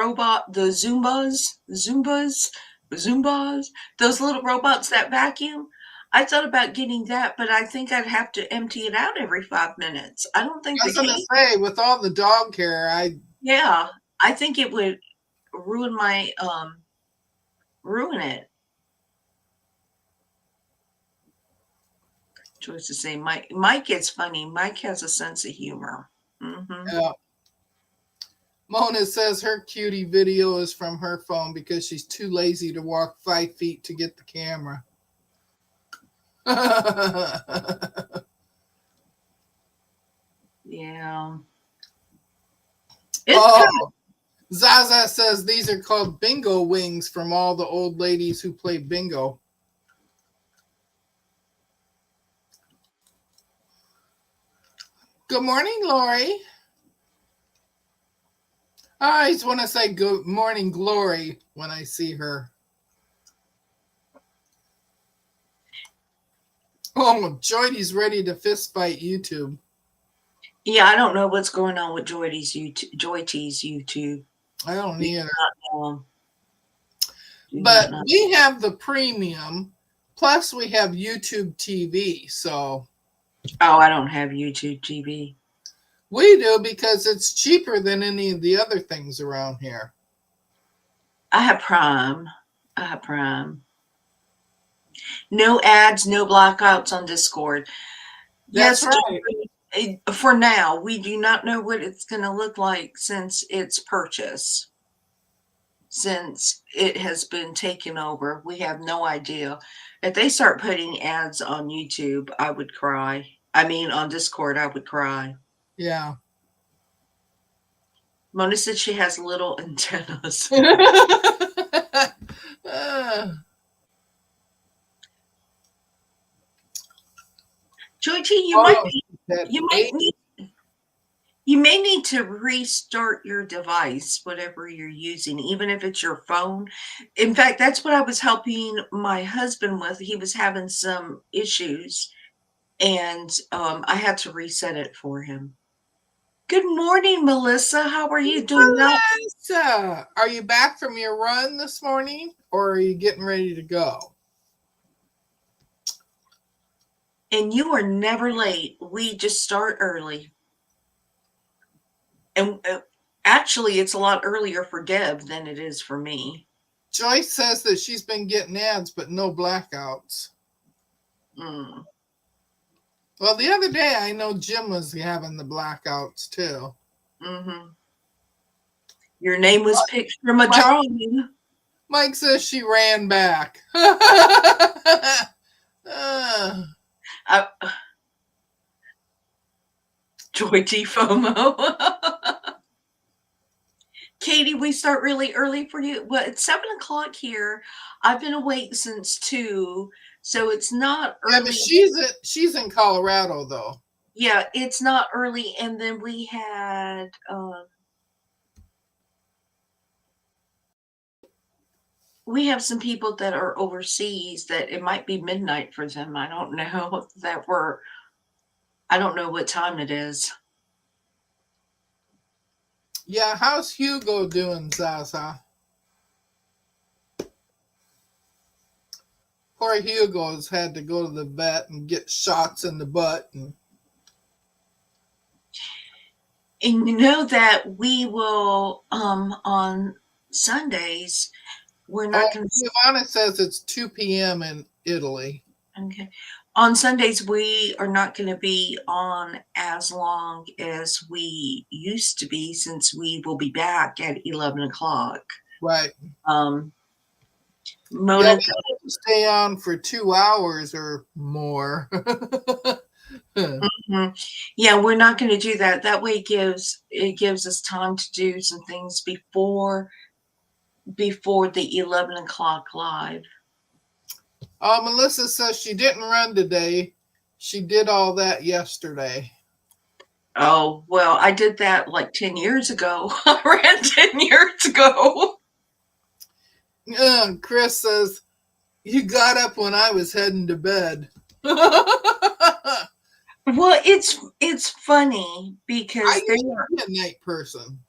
A: Zumbas, those little robots that vacuum. I thought about getting that, but I think I'd have to empty it out every 5 minutes. I don't think
B: I
A: the
B: was going
A: key.
B: to say, with all the dog care,
A: Yeah, I think it would ruin my ruin it. Choice to say, Mike is funny. Mike has a sense of humor. Mm-hmm.
B: Mona says her cutie video is from her phone because she's too lazy to walk 5 feet to get the camera.
A: Yeah. It's good.
B: Zaza says these are called bingo wings from all the old ladies who play bingo. Good morning, Lori. I always want to say good morning, Glory, when I see her. Oh, Joydy's ready to fist fight YouTube.
A: Yeah, I don't know what's going on with Joy T's YouTube.
B: I don't either.
A: But
B: we have the premium, plus we have YouTube TV, so.
A: Oh, I don't have YouTube TV.
B: We do because it's cheaper than any of the other things around here.
A: I have Prime. No ads, no blackouts on Discord.
B: That's
A: yes,
B: right.
A: For now, we do not know what it's going to look like since its purchase. Since it has been taken over, we have no idea. If they start putting ads on YouTube, I would cry. I mean, on Discord, I would cry.
B: Yeah.
A: Mona said she has little antennas. Joy T, you may need to restart your device, whatever you're using, even if it's your phone. In fact, that's what I was helping my husband with. He was having some issues, and I had to reset it for him. Good morning, Melissa. How are you doing?
B: Melissa, are you back from your run this morning, or are you getting ready to go?
A: And you are never late. We just start early. And actually, it's a lot earlier for Deb than it is for me.
B: Joyce says that she's been getting ads, but no blackouts.
A: Mm.
B: Well, the other day, I know Jim was having the blackouts, too.
A: Mm-hmm. Your name was picked from a drawing.
B: Mike says she ran back.
A: Joy T FOMO. Katie, we start really early for you. Well, it's 7 o'clock here. I've been awake since 2, so it's not early.
B: Yeah, but she's in Colorado, though.
A: Yeah, it's not early. And then we had we have some people that are overseas that it might be midnight for them. I don't know I don't know what time it is.
B: Yeah, how's Hugo doing, Zaza? Poor Hugo's had to go to the vet and get shots in the butt. And
A: you know that we will, on Sundays, we're not going to.
B: Giovanna says it's 2 p.m. in Italy.
A: Okay. On Sundays, we are not going to be on as long as we used to be, since we will be back at 11 o'clock.
B: Right.
A: Mona,
B: stay on for 2 hours or more.
A: Mm-hmm. Yeah, we're not going to do that. That way it gives us time to do some things before the 11 o'clock live.
B: Melissa says she didn't run today. She did all that yesterday.
A: Oh, well, I did that like 10 years ago. I ran 10 years ago.
B: Chris says, you got up when I was heading to bed.
A: Well, it's funny
B: I
A: because
B: used to be a night person.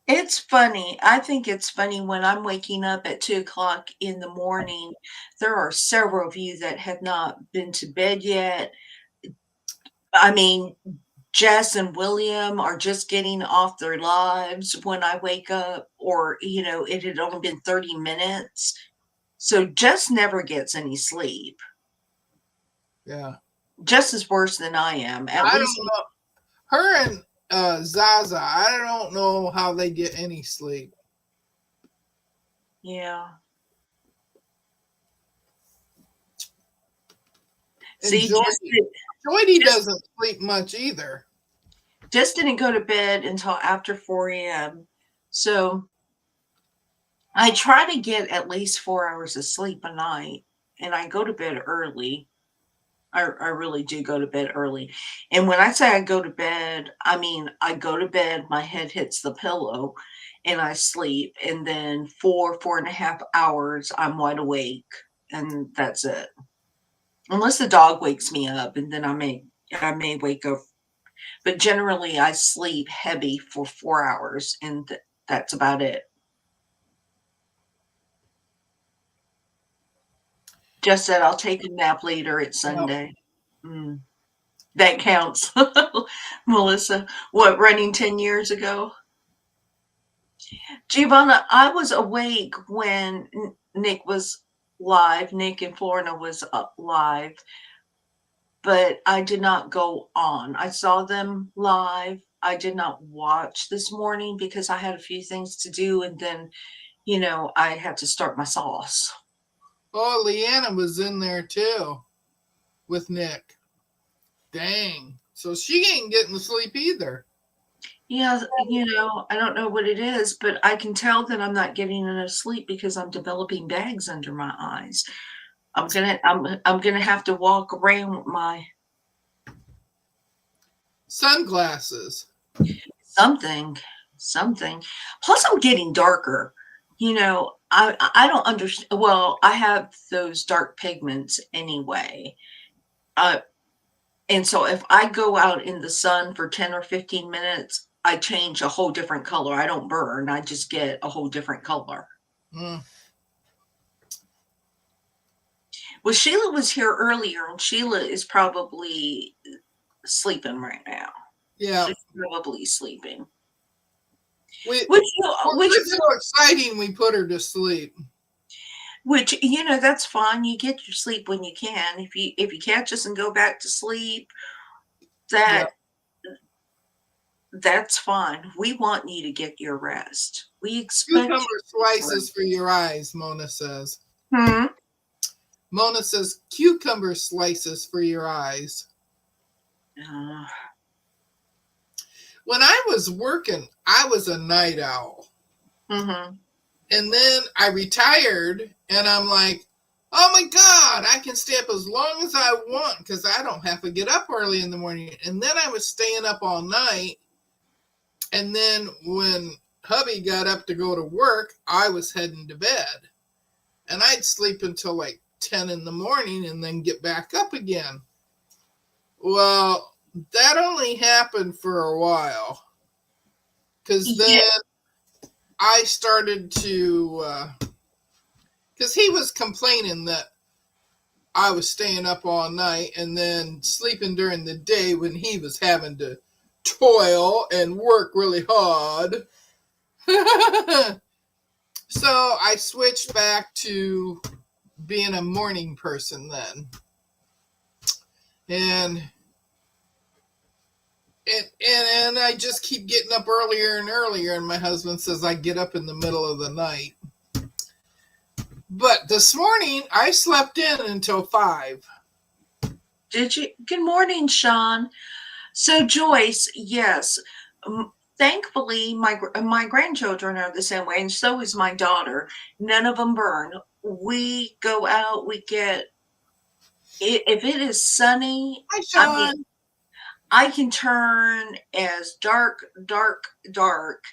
A: it's funny. I think it's funny when I'm waking up at 2 o'clock in the morning. There are several of you that have not been to bed yet. I mean, Jess and William are just getting off their lives when I wake up, or, it had only been 30 minutes. So Jess never gets any sleep.
B: Yeah.
A: Jess is worse than I am. At
B: I
A: least,
B: don't know. Her and Zaza, I don't know how they get any sleep.
A: yeah.
B: And
A: See,
B: Joy doesn't sleep much either.
A: Jess didn't go to bed until after 4 a.m. So I try to get at least 4 hours of sleep a night, and I go to bed early. I really do go to bed early. And when I say I go to bed, I mean I go to bed, my head hits the pillow, and I sleep. And then 4.5 hours, I'm wide awake, and that's it. Unless the dog wakes me up, and then I may wake up. But generally, I sleep heavy for 4 hours, and that's about it. Just said I'll take a nap later. It's
B: Well,
A: Sunday. Mm, that counts. Melissa, what, running 10 years ago? Giovanna, I was awake when Nick was live. Nick in Florida was live, but I did not go on. I saw them live. I did not watch this morning because I had a few things to do, and then, I had to start my sauce.
B: oh, Leanna was in there too with Nick. Dang. So she ain't getting sleep either.
A: Yeah, I don't know what it is, but I can tell that I'm not getting enough sleep because I'm developing bags under my eyes. I'm gonna have to walk around with my
B: Sunglasses.
A: something, something. Plus, I'm getting darker. I don't understand. Well, I have those dark pigments anyway. Uh, and so if I go out in the sun for 10 or 15 minutes, I change a whole different color. I don't burn. I just get a whole different color.
B: Mm,
A: Well, Sheila was here earlier, and Sheila is probably sleeping right now.
B: yeah.
A: She's probably sleeping.
B: We,
A: Which, which,
B: we're so exciting we put her to sleep.
A: that's fine. You get your sleep when you can. If you catch us and go back to sleep,
B: Yeah.
A: that that's fine. We want you to get your rest. We expect
B: Cucumber
A: you to get
B: slices
A: rest.
B: for your eyes, Mona says.
A: Hmm.
B: Mona says cucumber slices for your eyes.
A: Uh,
B: When I was working, I was a night owl.
A: mm-hmm.
B: And then I retired and I'm like, oh my God, I can stay up as long as I want because I don't have to get up early in the morning. And then I was staying up all night. And then when hubby got up to go to work, I was heading to bed. And I'd sleep until like 10 in the morning and then get back up again. Well, that only happened for a while. Because
A: Yeah.
B: then I started to, because he was complaining that I was staying up all night and then sleeping during the day when he was having to toil and work really hard. So I switched back to being a morning person then. And and I just keep getting up earlier and earlier, and my husband says I get up in the middle of the night. But this morning I slept in until 5.
A: Did you? Good morning, Sean. So Joyce, yes. Thankfully, my grandchildren are the same way, and so is my daughter. None of them burn. We go out. We get if it is sunny.
B: Hi,
A: I mean,
B: Sean.
A: I can turn as dark, dark, dark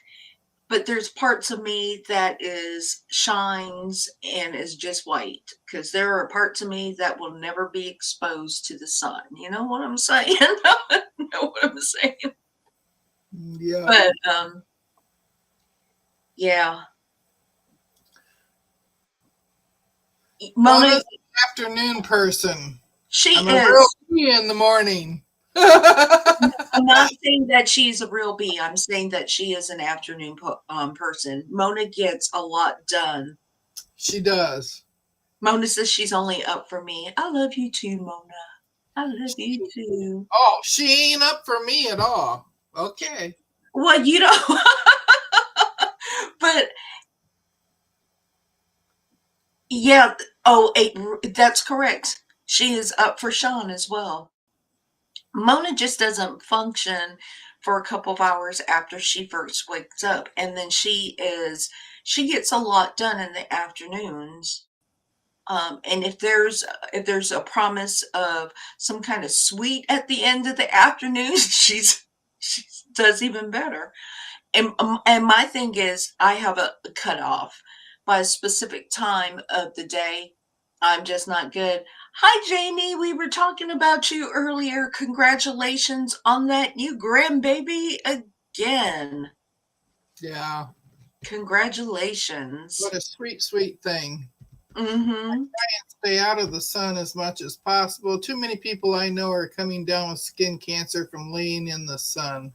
A: but there's parts of me that is shines and is just white because there are parts of me that will never be exposed to the sun. You know what I'm saying? Know what I'm saying?
B: Yeah.
A: But yeah, Mona,
B: Mona's an afternoon person.
A: she
B: I'm a real
A: is.
B: bee in the morning.
A: I'm not saying that she's a real bee. I'm saying that she is an afternoon person. Mona gets a lot done.
B: She does.
A: Mona says she's only up for me. I love you too, Mona. I love you too.
B: Oh, she ain't up for me at all. Okay.
A: Well, you know, but yeah. Oh, that's correct. She is up for Sean as well. Mona just doesn't function for a couple of hours after she first wakes up, and then she gets a lot done in the afternoons. And if there's a promise of some kind of sweet at the end of the afternoon, she does even better. And my thing is, I have a cutoff by a specific time of the day. I'm just not good. Hi, Jamie. We were talking about you earlier. Congratulations on that new grandbaby again.
B: Yeah.
A: Congratulations.
B: What a sweet, sweet thing.
A: Mm-hmm.
B: Stay out of the sun as much as possible. Too many people I know are coming down with skin cancer from laying in the sun.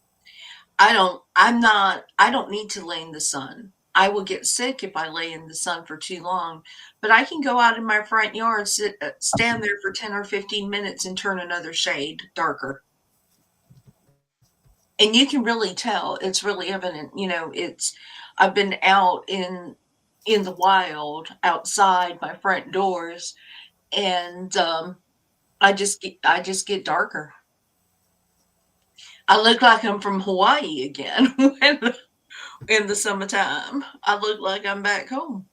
A: I don't need to lay in the sun. I will get sick if I lay in the sun for too long, but I can go out in my front yard, stand there for 10 or 15 minutes and turn another shade darker. And you can really tell, it's really evident, I've been out in the wild outside my front doors, and I just get darker. I look like I'm from Hawaii again when in the summertime. I look like I'm back home.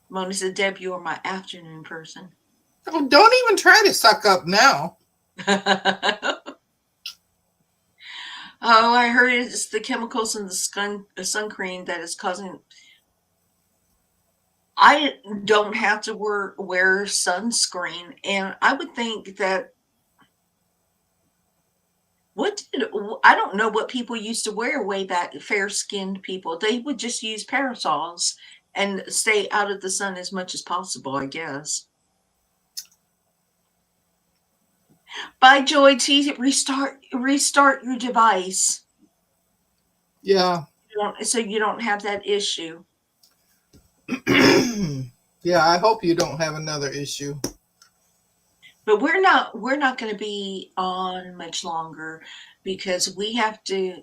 A: Mona said, Deb, you are my afternoon person.
B: Oh, don't even try to suck up now.
A: Oh, I heard it's the chemicals in the sun cream that is causing. I don't have to wear sunscreen, and I would think that I don't know what people used to wear way back, fair skinned people. They would just use parasols and stay out of the sun as much as possible, I guess. Bye, Joy T. Restart your device.
B: Yeah.
A: So you don't have that issue.
B: Yeah, I hope you don't have another issue.
A: But we're not going to be on much longer because we have to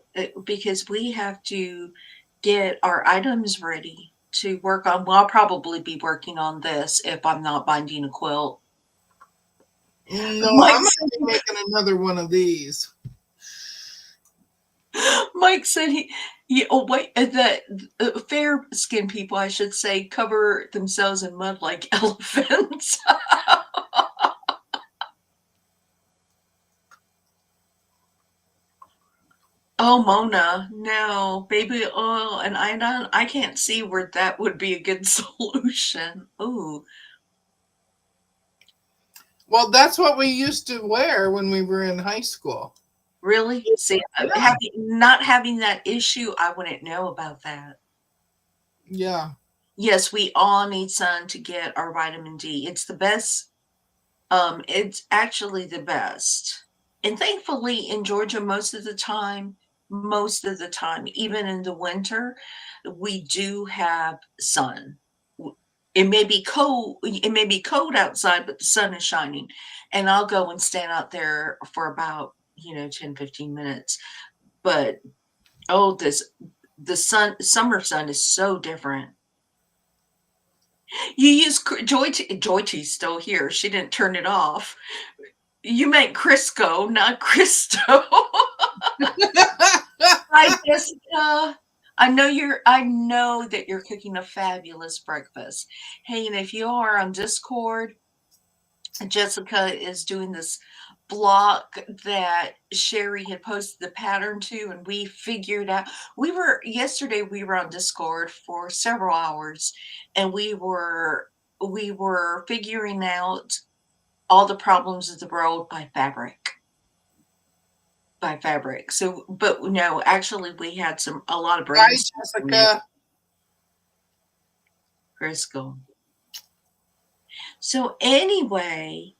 A: get our items ready to work on. Well, I'll probably be working on this if I'm not binding a quilt.
B: No,
A: Mike
B: I'm going to be making another one of these.
A: Mike said oh wait, the fair skinned people, I should say, cover themselves in mud like elephants. Oh, Mona, no, baby oil and iodine. I can't see where that would be a good solution. Ooh,
B: Well, that's what we used to wear when we were in high school.
A: really? See,
B: Yeah.
A: not having that issue, I wouldn't know about that.
B: Yeah.
A: Yes, we all need sun to get our vitamin D. It's the best. It's actually the best. And thankfully in Georgia, most of the time, even in the winter, we do have sun. It may be cold outside, but the sun is shining. And I'll go and stand out there for about, 10, 15 minutes. But oh, the summer sun is so different. You use Joy T's still here. She didn't turn it off. You meant Crisco, not Cristo. Hi, Jessica. I know that you're cooking a fabulous breakfast. Hey, and if you are on Discord, Jessica is doing this block that Sherry had posted the pattern to, and we figured out yesterday we were on Discord for several hours, and we were figuring out all the problems of the world by fabric. By fabric. So, but no, actually, we had a lot of
B: Bye,
A: brainstorming.
B: Jessica.
A: Crystal. So anyway,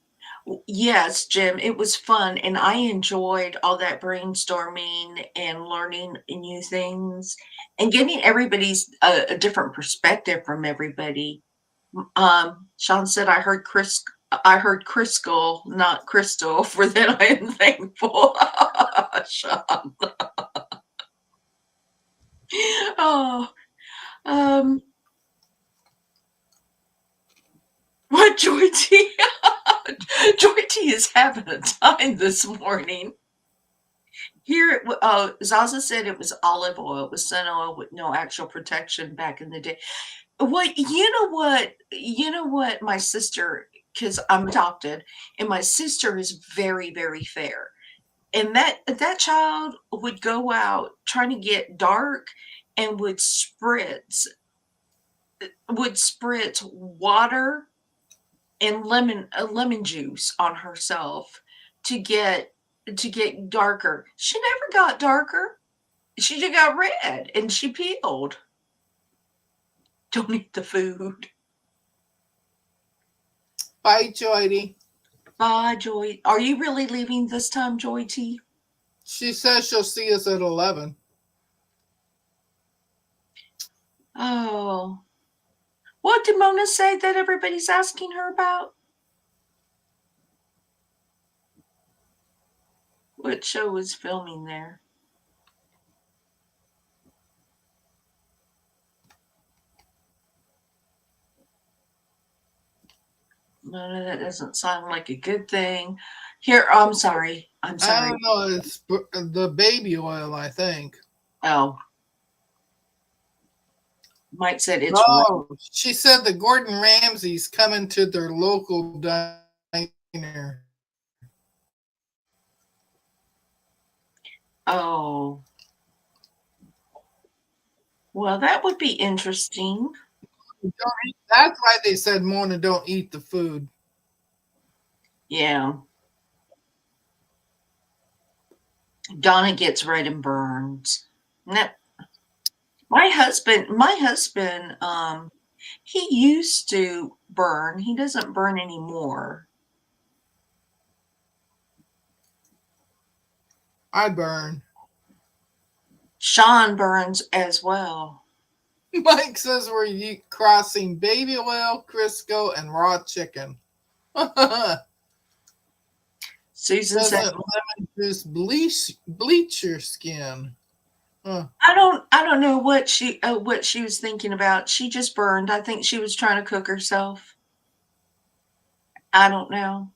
A: yes, Jim, it was fun, and I enjoyed all that brainstorming and learning new things and getting everybody's a different perspective from everybody. Sean said, I heard Crisco, not Crystal, for that I am thankful." Sean. Oh, um, what Joy T? Joy T is having a time this morning. Here, Zaza said it was olive oil. It was sun oil with no actual protection back in the day. What you know? What my sister, because I'm adopted, and my sister is very, very fair, and that child would go out trying to get dark and would spritz water and lemon juice on herself to get darker. She never got darker. She just got red and she peeled. Don't eat the food.
B: Bye, Joy.
A: Bye, Joy. Are you really leaving this time, Joy T?
B: She says she'll see us at 11.
A: Oh. What did Mona say that everybody's asking her about? What show was filming there? No, that doesn't sound like a good thing. Here, I'm sorry. I'm
B: I
A: sorry.
B: don't know. It's the baby oil, I think.
A: Oh, Mike said it's
B: Oh, she said the Gordon Ramsay's coming to their local diner.
A: Oh. Well, that would be interesting.
B: That's why they said Mona don't eat the food.
A: Yeah. Donna gets red and burns. No, my husband, he used to burn. He doesn't burn anymore.
B: I burn.
A: Sean burns as well.
B: Mike says we're crossing baby oil, Crisco, and raw chicken.
A: Susan
B: Doesn't
A: said,
B: lemon juice bleach your skin? Huh.
A: I don't know what she was thinking about. She just burned. I think she was trying to cook herself. I don't know.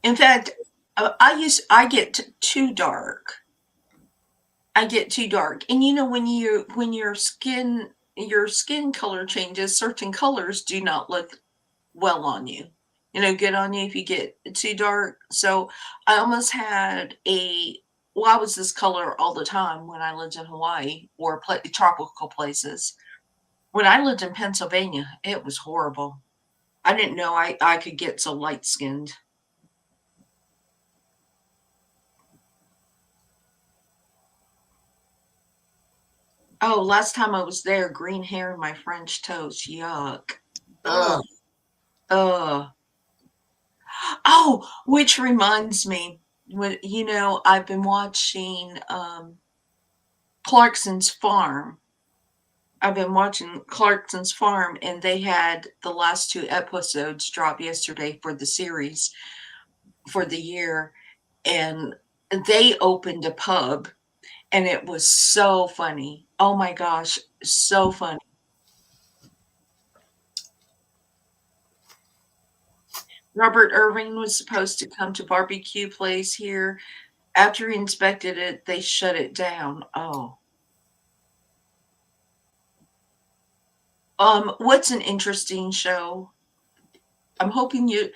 A: In fact, I get too dark. I get too dark. And when your skin color changes, certain colors do not look well on you. Good on you if you get too dark. So I almost had I was this color all the time when I lived in Hawaii or tropical places. When I lived in Pennsylvania, it was horrible. I didn't know I could get so light skinned. Oh, last time I was there, green hair and my French toast. Yuck. Ugh. Ugh. Oh, which reminds me, I've been watching Clarkson's Farm. I've been watching Clarkson's Farm, and they had the last 2 episodes drop yesterday for the series for the year, and they opened a pub, and it was so funny. Oh my gosh, so funny. Robert Irving was supposed to come to barbecue place here. After he inspected it, they shut it down. Oh. What's an interesting show? I'm hoping you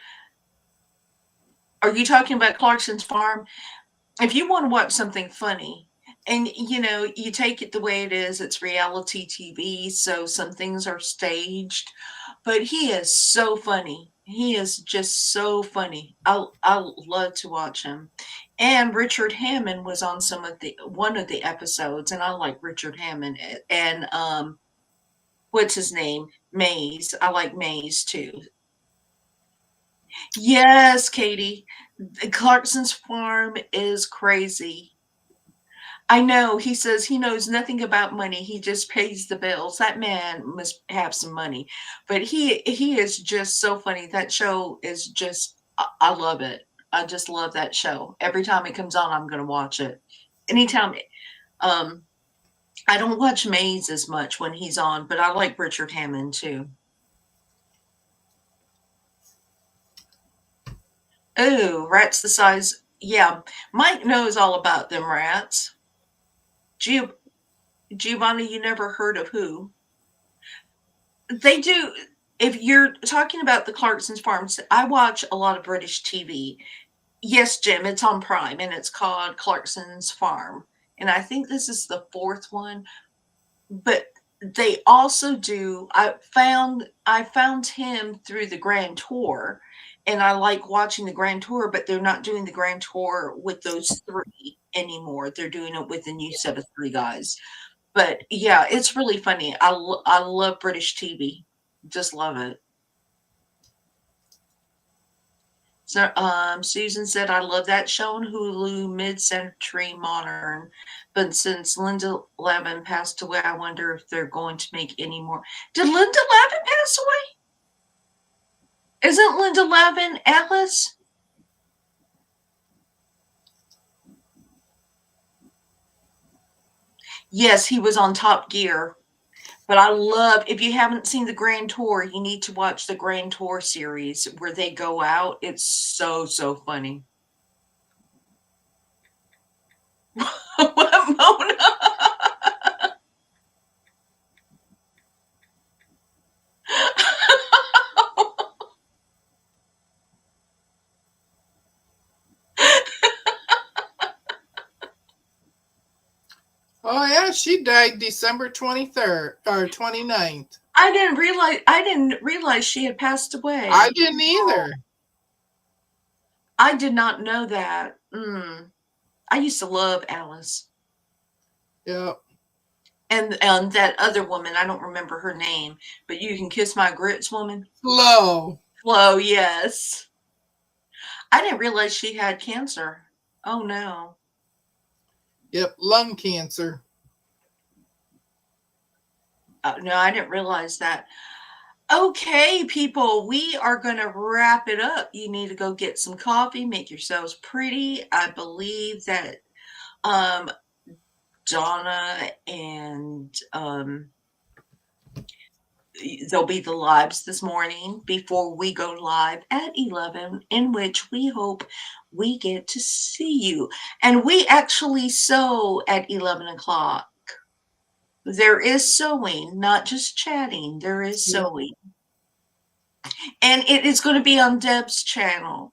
A: are you talking about Clarkson's Farm? If you want to watch something funny, and you take it the way it is, it's reality TV, so some things are staged, but he is so funny. He is just so funny. I love to watch him. And Richard Hammond was on some of the one of the episodes, and I like Richard Hammond and what's his name? Maze. I like Maze too. Yes, Katie. Clarkson's Farm is crazy. I know. He says he knows nothing about money. He just pays the bills. That man must have some money. But he is just so funny. That show is just I love it. I just love that show. Every time it comes on, I'm going to watch it. Anytime um I don't watch Maze as much when he's on, but I like Richard Hammond too. Oh, rats the size. Yeah, Mike knows all about them rats. Gio- Giovanni, you never heard of who? They do. If you're talking about the Clarkson's Farms, I watch a lot of British TV. Yes, Jim, it's on Prime and it's called Clarkson's Farm. And I think this is the fourth one. But they also do I found him through the Grand Tour, and I like watching the Grand Tour, but they're not doing the Grand Tour with those three anymore. They're doing it with the new set of three guys. But yeah, it's really funny. I love British TV. Just love it. So, Susan said, I love that show on Hulu, Mid-Century Modern. But since Linda Lavin passed away, I wonder if they're going to make any more. Did Linda Lavin pass away? Isn't Linda Lavin Alice? Yes, he was on Top Gear. But I love, if you haven't seen the Grand Tour, you need to watch the Grand Tour series where they go out. It's so, so funny. What, Mona?
B: Oh yeah, she died December 23rd or 29th.
A: I didn't realize she had passed away.
B: I didn't either.
A: I did not know that. I used to love Alice.
B: Yep.
A: And that other woman, I don't remember her name, but You Can Kiss My Grits woman.
B: Flo.
A: Flo, yes. I didn't realize she had cancer. Oh no.
B: Yep, lung cancer.
A: No, I didn't realize that. Okay, people, we are going to wrap it up. You need to go get some coffee, make yourselves pretty. I believe that um, Donna and there'll be the lives this morning before we go live at 11, in which we hope we get to see you. And we actually sew at 11 o'clock. There is sewing, not just chatting. There is
B: Yep.
A: sewing. And it is going to be on Deb's channel.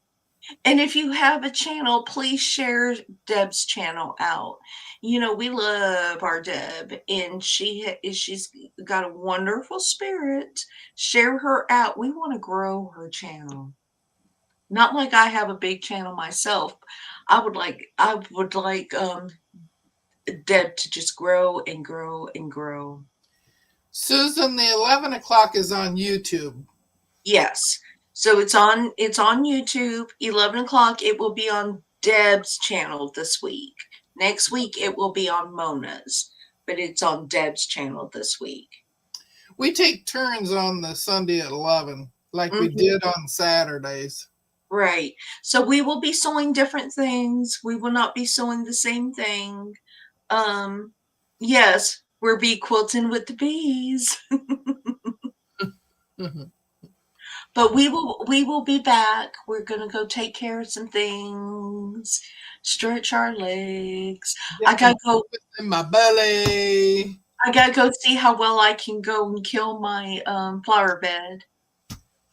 A: And if you have a channel, please share Deb's channel out. We love our Deb, and she's got a wonderful spirit. Share her out. We want to grow her channel. Not like I have a big channel myself. I would like Deb to just grow and grow and grow.
B: Susan, the 11 o'clock is on YouTube.
A: Yes. So it's on YouTube, 11 o'clock. It will be on Deb's channel this week. Next week, it will be on Mona's, but it's on Deb's channel this week.
B: We take turns on the Sunday at 11, like we did on Saturdays.
A: Right. So we will be sewing different things. We will not be sewing the same thing. Yes, we'll be quilting with the bees. But we will be back. We're gonna go take care of some things, stretch our legs. I gotta go
B: in my belly.
A: I gotta go see how well I can go and kill my flower bed.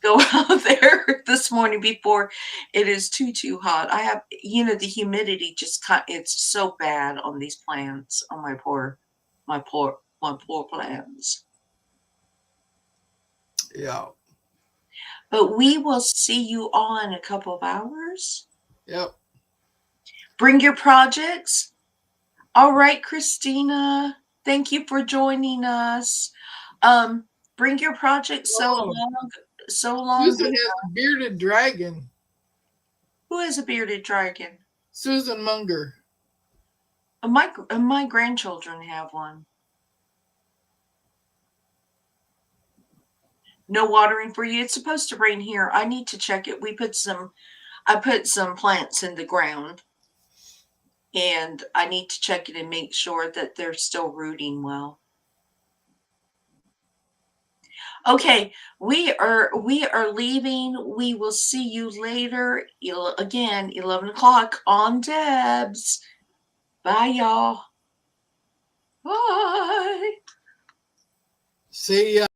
A: go out there this morning before it is too hot. I have, the humidity just it's so bad on these plants. On my poor plants.
B: Yeah.
A: But we will see you all in a couple of hours.
B: Yep.
A: Bring your projects. All right, Christina. Thank you for joining us. Bring your projects
B: Oh,
A: so long.
B: Susan has a bearded dragon.
A: Who has a bearded dragon?
B: Susan Munger.
A: My grandchildren have one. No watering for you. It's supposed to rain here. I need to check it. I put some plants in the ground, and I need to check it and make sure that they're still rooting well. Okay, we are leaving. We will see you later. Again, 11 o'clock on Debs. Bye, y'all. Bye.
B: See ya.